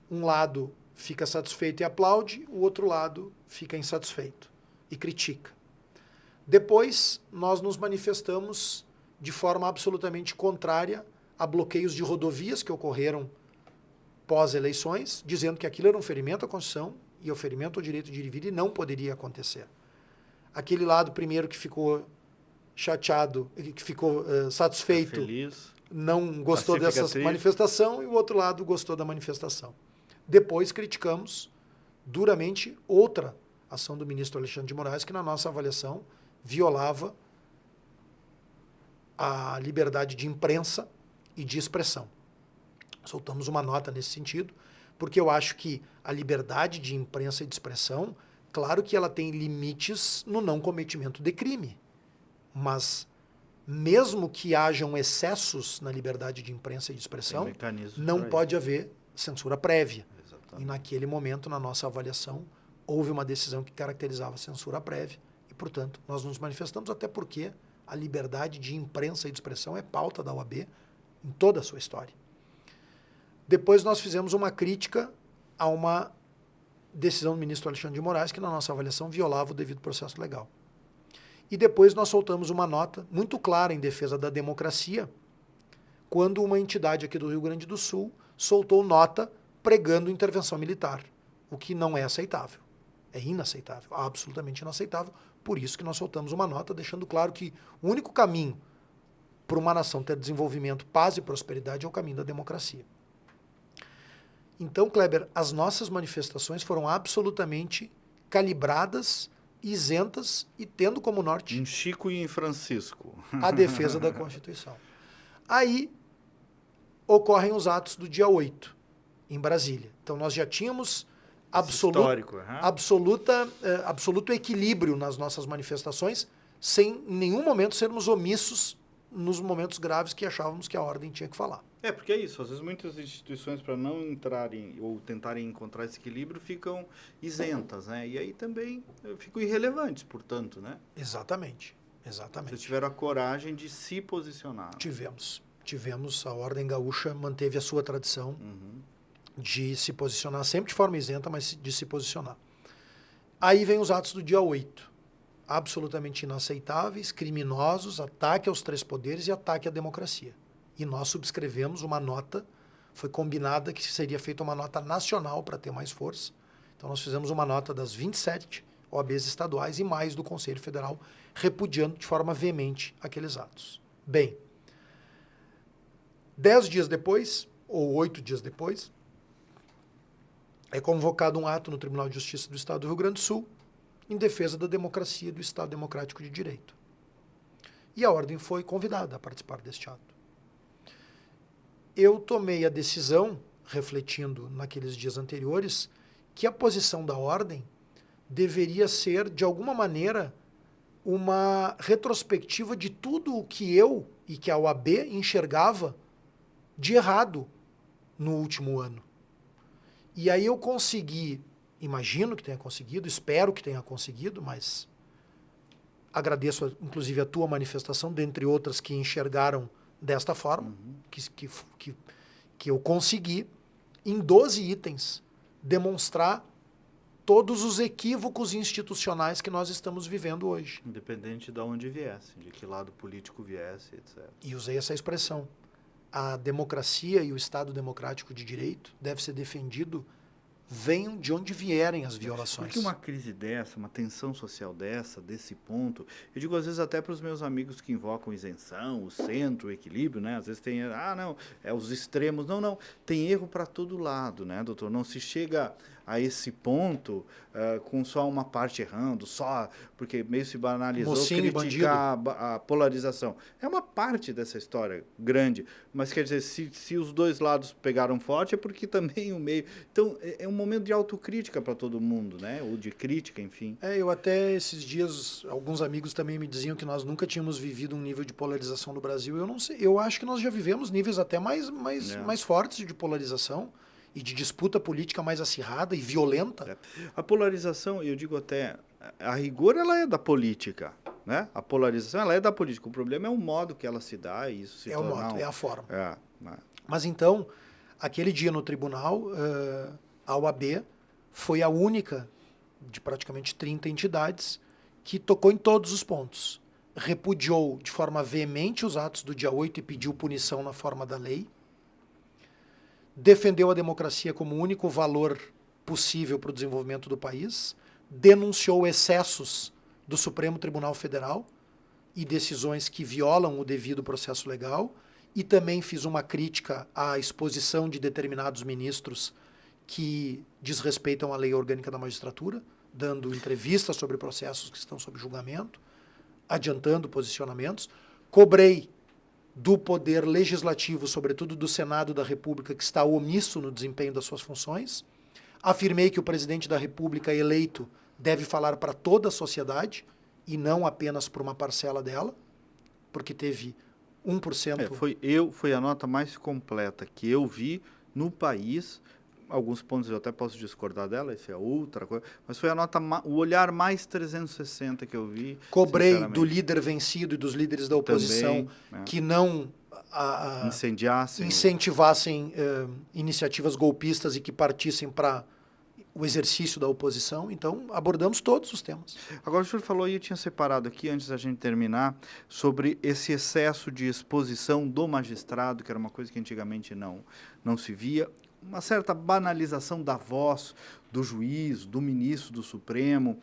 [SPEAKER 3] Um lado fica satisfeito e aplaude, o outro lado fica insatisfeito e critica. Depois, nós nos manifestamos de forma absolutamente contrária a bloqueios de rodovias que ocorreram pós-eleições, dizendo que aquilo era um ferimento à Constituição e um ferimento ao direito de ir e vir e não poderia acontecer. Aquele lado primeiro que ficou chateado, que ficou satisfeito,
[SPEAKER 2] feliz,
[SPEAKER 3] não gostou dessa manifestação, e o outro lado gostou da manifestação. Depois criticamos duramente outra ação do ministro Alexandre de Moraes, que na nossa avaliação violava a liberdade de imprensa e de expressão. Soltamos uma nota nesse sentido, porque eu acho que a liberdade de imprensa e de expressão, claro que ela tem limites no não cometimento de crime, mas mesmo que hajam excessos na liberdade de imprensa e de expressão, não pode haver censura prévia. Exatamente. E naquele momento, na nossa avaliação, houve uma decisão que caracterizava a censura prévia e, portanto, nós nos manifestamos, até porque a liberdade de imprensa e de expressão é pauta da OAB em toda a sua história. Depois nós fizemos uma crítica a uma decisão do ministro Alexandre de Moraes que, na nossa avaliação, violava o devido processo legal. E depois nós soltamos uma nota muito clara em defesa da democracia, quando uma entidade aqui do Rio Grande do Sul soltou nota pregando intervenção militar, o que não é aceitável. É inaceitável, absolutamente inaceitável. Por isso que nós soltamos uma nota deixando claro que o único caminho para uma nação ter desenvolvimento, paz e prosperidade é o caminho da democracia. Então, Kleber, as nossas manifestações foram absolutamente calibradas, isentas e tendo como norte
[SPEAKER 2] Em Chico e em Francisco.
[SPEAKER 3] a defesa da Constituição. Aí ocorrem os atos do dia 8, em Brasília. Então nós já tínhamos absoluto equilíbrio nas nossas manifestações, sem em nenhum momento sermos omissos nos momentos graves que achávamos que a ordem tinha que falar.
[SPEAKER 2] Porque é isso, às vezes muitas instituições, para não entrarem ou tentarem encontrar esse equilíbrio, ficam isentas, né? E aí também ficam irrelevantes, portanto, né?
[SPEAKER 3] Exatamente.
[SPEAKER 2] Vocês tiveram a coragem de se posicionar.
[SPEAKER 3] Tivemos, a Ordem Gaúcha manteve a sua tradição de se posicionar, sempre de forma isenta, mas de se posicionar. Aí vem os atos do dia 8. Absolutamente inaceitáveis, criminosos, ataque aos três poderes e ataque à democracia. E nós subscrevemos uma nota, foi combinada que seria feita uma nota nacional para ter mais força. Então nós fizemos uma nota das 27 OABs estaduais e mais do Conselho Federal, repudiando de forma veemente aqueles atos. Bem, 10 dias depois, ou 8 dias depois, é convocado um ato no Tribunal de Justiça do Estado do Rio Grande do Sul em defesa da democracia e do Estado Democrático de Direito. E a ordem foi convidada a participar deste ato. Eu tomei a decisão, refletindo naqueles dias anteriores, que a posição da ordem deveria ser, de alguma maneira, uma retrospectiva de tudo o que eu e que a OAB enxergava de errado no último ano. E aí eu consegui, imagino que tenha conseguido, espero que tenha conseguido, mas agradeço inclusive a tua manifestação, dentre outras que enxergaram desta forma, que eu consegui, em 12 itens, demonstrar todos os equívocos institucionais que nós estamos vivendo hoje.
[SPEAKER 2] Independente de onde viesse, de que lado político viesse, etc.
[SPEAKER 3] E usei essa expressão. A democracia e o Estado Democrático de Direito deve ser defendido, venham de onde vierem as violações.
[SPEAKER 2] Porque uma crise dessa, uma tensão social desse ponto, eu digo às vezes até para os meus amigos que invocam isenção, o centro, o equilíbrio, né? Às vezes tem, não, os extremos. Não, tem erro para todo lado, né, doutor? Não se chega a esse ponto com só uma parte errando, só porque meio se banalizou criticar a polarização. É uma parte dessa história grande, mas quer dizer, se os dois lados pegaram forte é porque também o meio... Então, é um momento de autocrítica para todo mundo, né? Ou de crítica, enfim.
[SPEAKER 3] Eu até esses dias, alguns amigos também me diziam que nós nunca tínhamos vivido um nível de polarização no Brasil. Eu não sei, eu acho que nós já vivemos níveis até mais fortes de polarização e de disputa política mais acirrada e violenta.
[SPEAKER 2] A polarização, eu digo até, a rigor ela é da política, né? A polarização ela é da política. O problema é o modo que ela se dá e isso se torna...
[SPEAKER 3] É o modo, é a forma.
[SPEAKER 2] Né?
[SPEAKER 3] Mas então, aquele dia no tribunal, a OAB foi a única de praticamente 30 entidades que tocou em todos os pontos. Repudiou de forma veemente os atos do dia 8 e pediu punição na forma da lei. Defendeu a democracia como o único valor possível para o desenvolvimento do país, denunciou excessos do Supremo Tribunal Federal e decisões que violam o devido processo legal, e também fiz uma crítica à exposição de determinados ministros que desrespeitam a lei orgânica da magistratura, dando entrevistas sobre processos que estão sob julgamento, adiantando posicionamentos. Cobrei do poder legislativo, sobretudo do Senado da República, que está omisso no desempenho das suas funções. Afirmei que o presidente da República eleito deve falar para toda a sociedade e não apenas para uma parcela dela, porque teve 1%.
[SPEAKER 2] Foi a nota mais completa que eu vi no país. Alguns pontos eu até posso discordar dela, isso é outra coisa, mas foi o olhar mais 360 que eu vi.
[SPEAKER 3] Cobrei do líder vencido e dos líderes da oposição
[SPEAKER 2] também,
[SPEAKER 3] que não incentivassem iniciativas golpistas e que partissem para o exercício da oposição, então abordamos todos os temas.
[SPEAKER 2] Agora o senhor falou, e eu tinha separado aqui, antes da gente terminar, sobre esse excesso de exposição do magistrado, que era uma coisa que antigamente não se via, uma certa banalização da voz do juiz, do ministro do Supremo,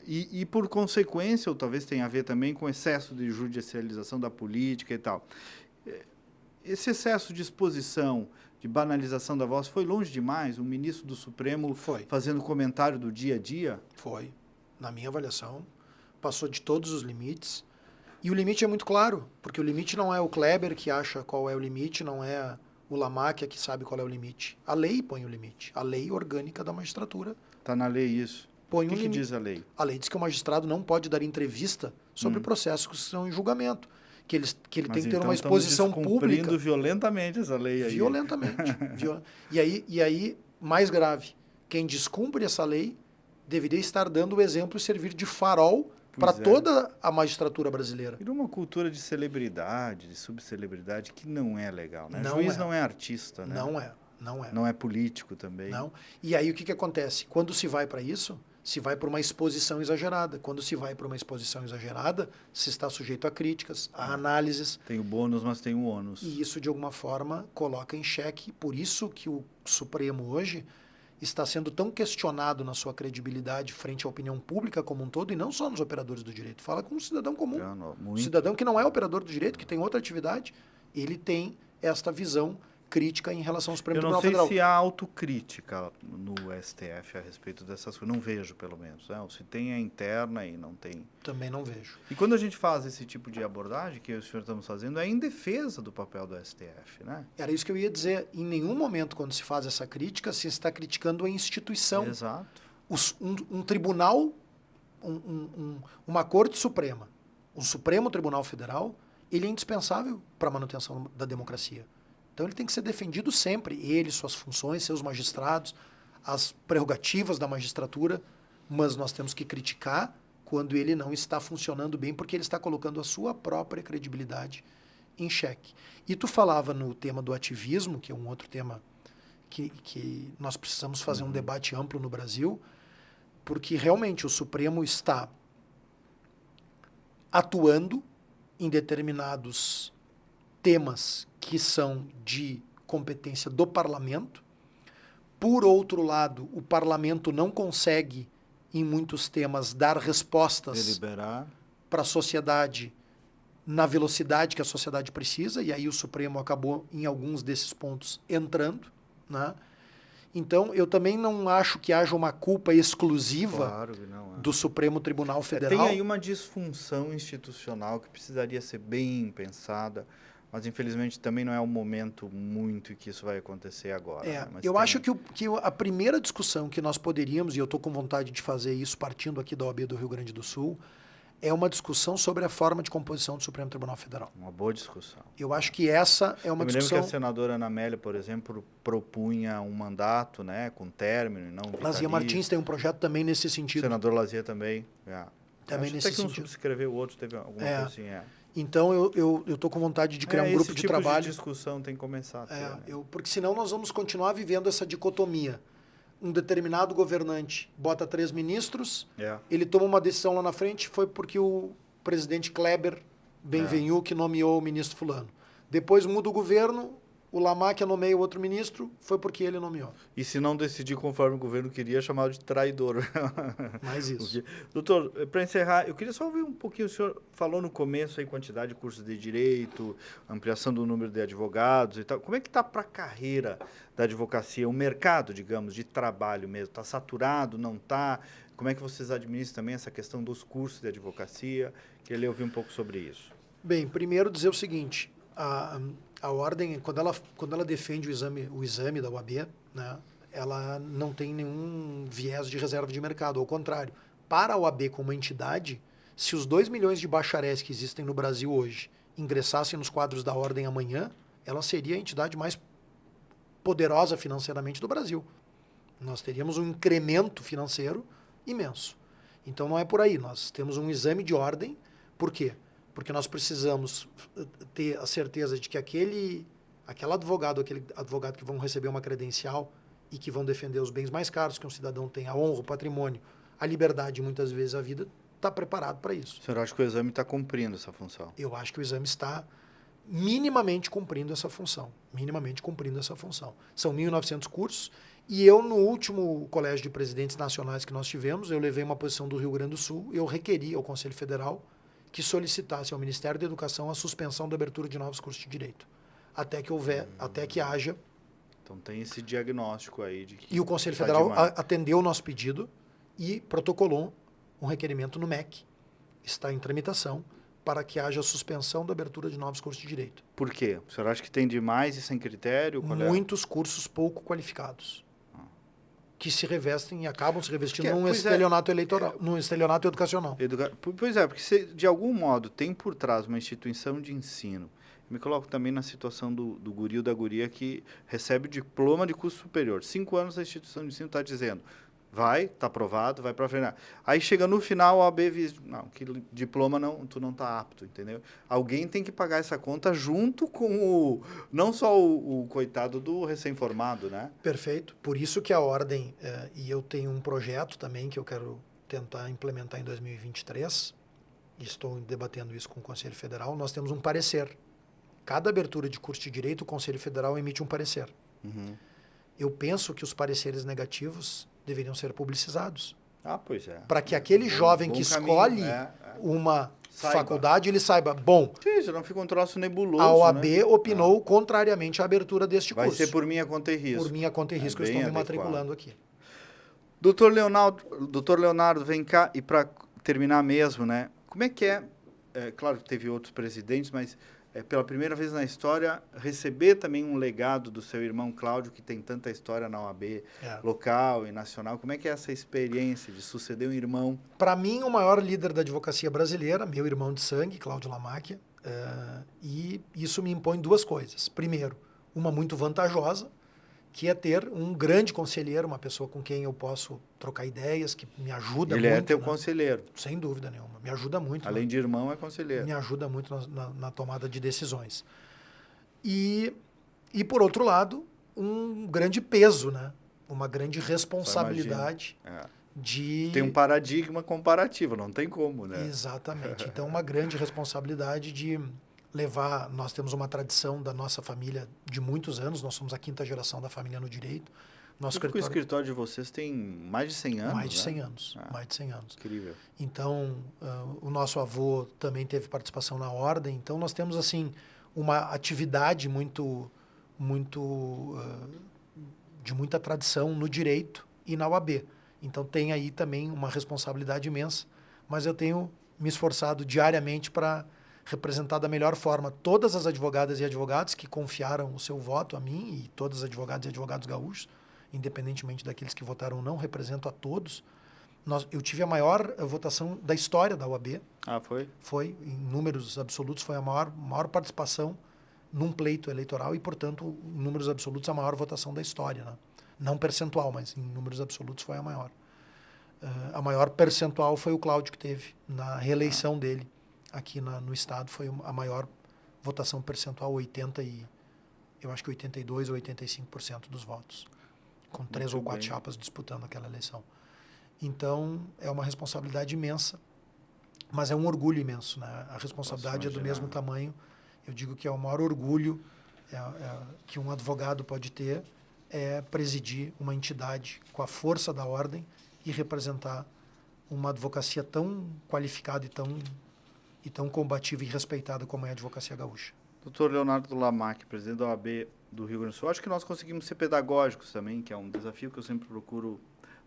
[SPEAKER 2] e por consequência, ou talvez tenha a ver também com excesso de judicialização da política e tal. Esse excesso de exposição, de banalização da voz, foi longe demais? O ministro do Supremo fazendo comentário do dia a dia?
[SPEAKER 3] Foi. Na minha avaliação, passou de todos os limites. E o limite é muito claro, porque o limite não é o Kleber que acha qual é o limite, não é o Lamáquia que sabe qual é o limite. A lei põe o limite. A lei orgânica da magistratura.
[SPEAKER 2] Está na lei isso.
[SPEAKER 3] Põe
[SPEAKER 2] o que diz a lei? A lei
[SPEAKER 3] diz que o magistrado não pode dar entrevista sobre processos que estão em julgamento. Que ele tem que ter uma exposição pública.
[SPEAKER 2] Violentamente essa lei aí.
[SPEAKER 3] Violentamente. E aí, mais grave, quem descumpre essa lei deveria estar dando o exemplo e servir de farol para toda a magistratura brasileira.
[SPEAKER 2] Virou uma cultura de celebridade, de subcelebridade, que não é legal, né?
[SPEAKER 3] Não
[SPEAKER 2] o juiz não é artista, né?
[SPEAKER 3] Não é.
[SPEAKER 2] Não é político também.
[SPEAKER 3] Não. E aí o que acontece? Quando se vai para isso, se vai para uma exposição exagerada. Quando se vai para uma exposição exagerada, se está sujeito a críticas, a análises.
[SPEAKER 2] Tem o bônus, mas tem o ônus.
[SPEAKER 3] E isso, de alguma forma, coloca em xeque. Por isso que o Supremo hoje está sendo tão questionado na sua credibilidade frente à opinião pública como um todo, e não só nos operadores do direito. Fala com um cidadão comum. Um cidadão que não é operador do direito, que tem outra atividade, ele tem esta visão crítica em relação ao Supremo Tribunal Federal.
[SPEAKER 2] Eu não sei se há autocrítica no STF a respeito dessas coisas. Não vejo, pelo menos. Né? Se tem a interna e não tem...
[SPEAKER 3] Também não vejo.
[SPEAKER 2] E quando a gente faz esse tipo de abordagem, que eu e o senhor estamos fazendo, é em defesa do papel do STF, né?
[SPEAKER 3] Era isso que eu ia dizer. Em nenhum momento, quando se faz essa crítica, se está criticando a instituição.
[SPEAKER 2] Exato.
[SPEAKER 3] Um tribunal, uma Corte Suprema, o Supremo Tribunal Federal, ele é indispensável para a manutenção da democracia. Então ele tem que ser defendido sempre, ele, suas funções, seus magistrados, as prerrogativas da magistratura, mas nós temos que criticar quando ele não está funcionando bem, porque ele está colocando a sua própria credibilidade em xeque. E tu falava no tema do ativismo, que é um outro tema que nós precisamos fazer um debate amplo no Brasil, porque realmente o Supremo está atuando em determinados temas que são de competência do parlamento. Por outro lado, o parlamento não consegue, em muitos temas, dar respostas para a sociedade na velocidade que a sociedade precisa, e aí o Supremo acabou, em alguns desses pontos, entrando, né? Então, eu também não acho que haja uma culpa exclusiva do Supremo Tribunal Federal.
[SPEAKER 2] Tem aí uma disfunção institucional que precisaria ser bem pensada, mas infelizmente também não é o momento muito que isso vai acontecer agora. Né? Mas
[SPEAKER 3] eu acho que a primeira discussão que nós poderíamos, e eu estou com vontade de fazer isso partindo aqui da OAB do Rio Grande do Sul, é uma discussão sobre a forma de composição do Supremo Tribunal Federal.
[SPEAKER 2] Uma boa discussão.
[SPEAKER 3] Eu acho que essa é uma discussão...
[SPEAKER 2] Eu me lembro que a senadora Ana Amélia, por exemplo, propunha um mandato, né, com término e não vitalício.
[SPEAKER 3] Lazia Martins tem um projeto também nesse sentido.
[SPEAKER 2] O senador Lazia também.
[SPEAKER 3] Também nesse sentido.
[SPEAKER 2] Até que um subscreveu, o outro teve alguma coisa assim.
[SPEAKER 3] Então, eu estou com vontade de criar um grupo de trabalho.
[SPEAKER 2] Esse tipo de discussão tem que começar a ter, né?
[SPEAKER 3] Porque senão nós vamos continuar vivendo essa dicotomia. Um determinado governante bota 3 ministros, ele toma uma decisão lá na frente, foi porque o presidente Kleber Benvenu que nomeou o ministro fulano. Depois muda o governo, o Lamáquia nomeia o outro ministro, foi porque ele nomeou.
[SPEAKER 2] E se não decidir conforme o governo queria, é chamado de traidor.
[SPEAKER 3] Mais isso.
[SPEAKER 2] Doutor, para encerrar, eu queria só ouvir um pouquinho, o senhor falou no começo aí quantidade de cursos de direito, ampliação do número de advogados e tal. Como é que está para a carreira da advocacia, o mercado, digamos, de trabalho mesmo? Está saturado, não está? Como é que vocês administram também essa questão dos cursos de advocacia? Queria ouvir um pouco sobre isso.
[SPEAKER 3] Bem, primeiro dizer o seguinte, a ordem, quando ela defende o exame da OAB, né, ela não tem nenhum viés de reserva de mercado, ao contrário. Para a OAB como entidade, se os 2 milhões de bacharéis que existem no Brasil hoje ingressassem nos quadros da ordem amanhã, ela seria a entidade mais poderosa financeiramente do Brasil. Nós teríamos um incremento financeiro imenso. Então não é por aí, nós temos um exame de ordem. Por quê? Porque nós precisamos ter a certeza de que aquele advogado que vão receber uma credencial, e que vão defender os bens mais caros que um cidadão tem, a honra, o patrimônio, a liberdade e muitas vezes a vida, está preparado para isso.
[SPEAKER 2] O senhor acha que o exame está cumprindo essa função?
[SPEAKER 3] Eu acho que o exame está minimamente cumprindo essa função. Minimamente cumprindo essa função. São 1.900 cursos e eu, no último colégio de presidentes nacionais que nós tivemos, eu levei uma posição do Rio Grande do Sul, eu requeri ao Conselho Federal que solicitasse ao Ministério da Educação a suspensão da abertura de novos cursos de direito. Até que haja.
[SPEAKER 2] Então tem esse diagnóstico aí de que...
[SPEAKER 3] E o Conselho Federal atendeu o nosso pedido e protocolou um requerimento no MEC. Está em tramitação para que haja suspensão da abertura de novos cursos de direito.
[SPEAKER 2] Por quê? O senhor acha que tem demais e sem critério?
[SPEAKER 3] Muitos cursos pouco qualificados. Que se revestem e acabam se revestindo num estelionato eleitoral, num estelionato educacional.
[SPEAKER 2] Pois é, porque se de algum modo tem por trás uma instituição de ensino, me coloco também na situação do guri ou da guria que recebe diploma de curso superior. 5 anos a instituição de ensino está dizendo, vai, está aprovado, vai para frente. Aí chega no final, a OAB diz, não, que diploma não, tu não está apto, entendeu? Alguém tem que pagar essa conta junto com não só o coitado do recém-formado, né?
[SPEAKER 3] Perfeito. Por isso que a ordem, e eu tenho um projeto também que eu quero tentar implementar em 2023, e estou debatendo isso com o Conselho Federal, nós temos um parecer. Cada abertura de curso de direito, o Conselho Federal emite um parecer.
[SPEAKER 2] Uhum.
[SPEAKER 3] Eu penso que os pareceres negativos deveriam ser publicizados.
[SPEAKER 2] Pois é.
[SPEAKER 3] Para que aquele jovem que escolhe uma faculdade, ele saiba, bom,
[SPEAKER 2] já não fica um troço nebuloso,
[SPEAKER 3] a OAB opinou contrariamente à abertura deste curso.
[SPEAKER 2] Vai ser por minha conta e risco.
[SPEAKER 3] Por minha conta e risco, eu estou me matriculando aqui.
[SPEAKER 2] Doutor Leonardo, vem cá, e para terminar mesmo, né? Como é que claro que teve outros presidentes, mas pela primeira vez na história, receber também um legado do seu irmão Cláudio, que tem tanta história na OAB local e nacional. Como é que é essa experiência de suceder um irmão? Para
[SPEAKER 3] mim, o maior líder da advocacia brasileira, meu irmão de sangue, Cláudio Lamáquia, e isso me impõe duas coisas. Primeiro, uma muito vantajosa, que é ter um grande conselheiro, uma pessoa com quem eu posso trocar ideias, que me ajuda muito.
[SPEAKER 2] Ele é teu conselheiro.
[SPEAKER 3] Sem dúvida nenhuma. Me ajuda muito.
[SPEAKER 2] Além de irmão, é conselheiro.
[SPEAKER 3] Me ajuda muito na tomada de decisões. E por outro lado, um grande peso, né? Uma grande responsabilidade de...
[SPEAKER 2] Tem um paradigma comparativo, não tem como, né?
[SPEAKER 3] Exatamente. Então, uma grande responsabilidade de levar... Nós temos uma tradição da nossa família de muitos anos, nós somos a 5ª geração da família no direito.
[SPEAKER 2] O escritório de vocês tem mais de 100 anos,
[SPEAKER 3] Mais de 100 anos, mais de 100 anos.
[SPEAKER 2] Incrível.
[SPEAKER 3] Então, o nosso avô também teve participação na ordem, então nós temos, assim, uma atividade de muita tradição no direito e na OAB. Então, tem aí também uma responsabilidade imensa, mas eu tenho me esforçado diariamente para representar da melhor forma todas as advogadas e advogados que confiaram o seu voto a mim e todas as advogadas e advogados gaúchos, independentemente daqueles que votaram ou não, represento a todos. Eu tive a maior votação da história da OAB.
[SPEAKER 2] Foi?
[SPEAKER 3] Foi, em números absolutos, foi a maior participação num pleito eleitoral e, portanto, em números absolutos, a maior votação da história, né? Não percentual, mas em números absolutos foi a maior. A maior percentual foi o Cláudio que teve na reeleição dele aqui no estado, foi a maior votação percentual, eu acho que 82% ou 85% dos votos, com 3 ou 4 chapas disputando aquela eleição. Então, é uma responsabilidade imensa, mas é um orgulho imenso, né? A responsabilidade é do mesmo tamanho. Eu digo que é o maior orgulho que um advogado pode ter, é presidir uma entidade com a força da ordem e representar uma advocacia tão qualificada e tão combativa e respeitada como é a advocacia gaúcha.
[SPEAKER 2] Doutor Leonardo Lamáquia, presidente da OAB do Rio Grande do Sul, acho que nós conseguimos ser pedagógicos também, que é um desafio que eu sempre procuro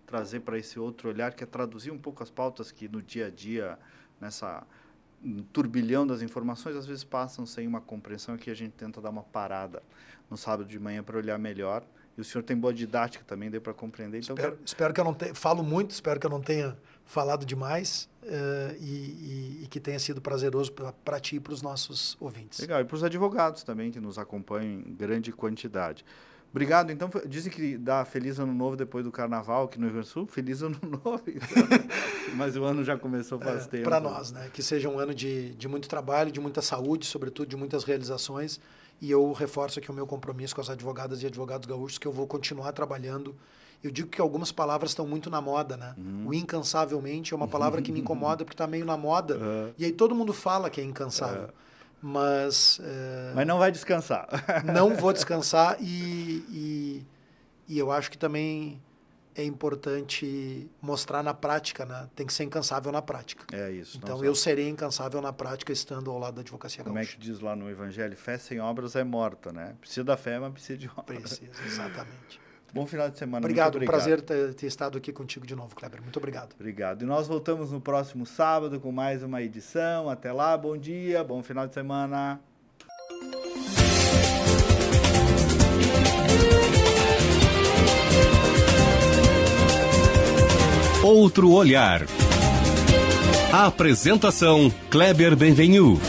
[SPEAKER 2] trazer para esse outro olhar, que é traduzir um pouco as pautas que no dia a dia, nessa turbilhão das informações, às vezes passam sem uma compreensão, que a gente tenta dar uma parada no sábado de manhã para olhar melhor. E o senhor tem boa didática também, deu para compreender. Então,
[SPEAKER 3] espero que eu não tenha... Falo muito, espero que eu não tenha falado demais e que tenha sido prazeroso para ti e para os nossos ouvintes.
[SPEAKER 2] Legal, e para os advogados também, que nos acompanham em grande quantidade. Obrigado. Então, dizem que dá Feliz Ano Novo depois do Carnaval aqui no Rio Grande do Sul. Feliz Ano Novo. Então. Mas o ano já começou faz tempo.
[SPEAKER 3] Para nós, né? Que seja um ano de muito trabalho, de muita saúde, sobretudo de muitas realizações E eu reforço aqui o meu compromisso com as advogadas e advogados gaúchos, que eu vou continuar trabalhando. Eu digo que algumas palavras estão muito na moda, né? O incansavelmente é uma palavra que me incomoda porque está meio na moda. E aí todo mundo fala que é incansável. Mas
[SPEAKER 2] não vai descansar.
[SPEAKER 3] Não vou descansar e eu acho que também é importante mostrar na prática, né? Tem que ser incansável na prática.
[SPEAKER 2] É isso.
[SPEAKER 3] Então eu serei incansável na prática estando ao lado da advocacia gaúcha.
[SPEAKER 2] Como é que diz lá no Evangelho? Fé sem obras é morta, né? Precisa da fé, mas precisa de obras.
[SPEAKER 3] Precisa, exatamente.
[SPEAKER 2] Bom final de semana.
[SPEAKER 3] Obrigado,
[SPEAKER 2] muito
[SPEAKER 3] prazer ter estado aqui contigo de novo, Kleber. Muito obrigado.
[SPEAKER 2] Obrigado. E nós voltamos no próximo sábado com mais uma edição. Até lá, bom dia, bom final de semana.
[SPEAKER 1] Outro olhar. A apresentação Kleber Benvenu.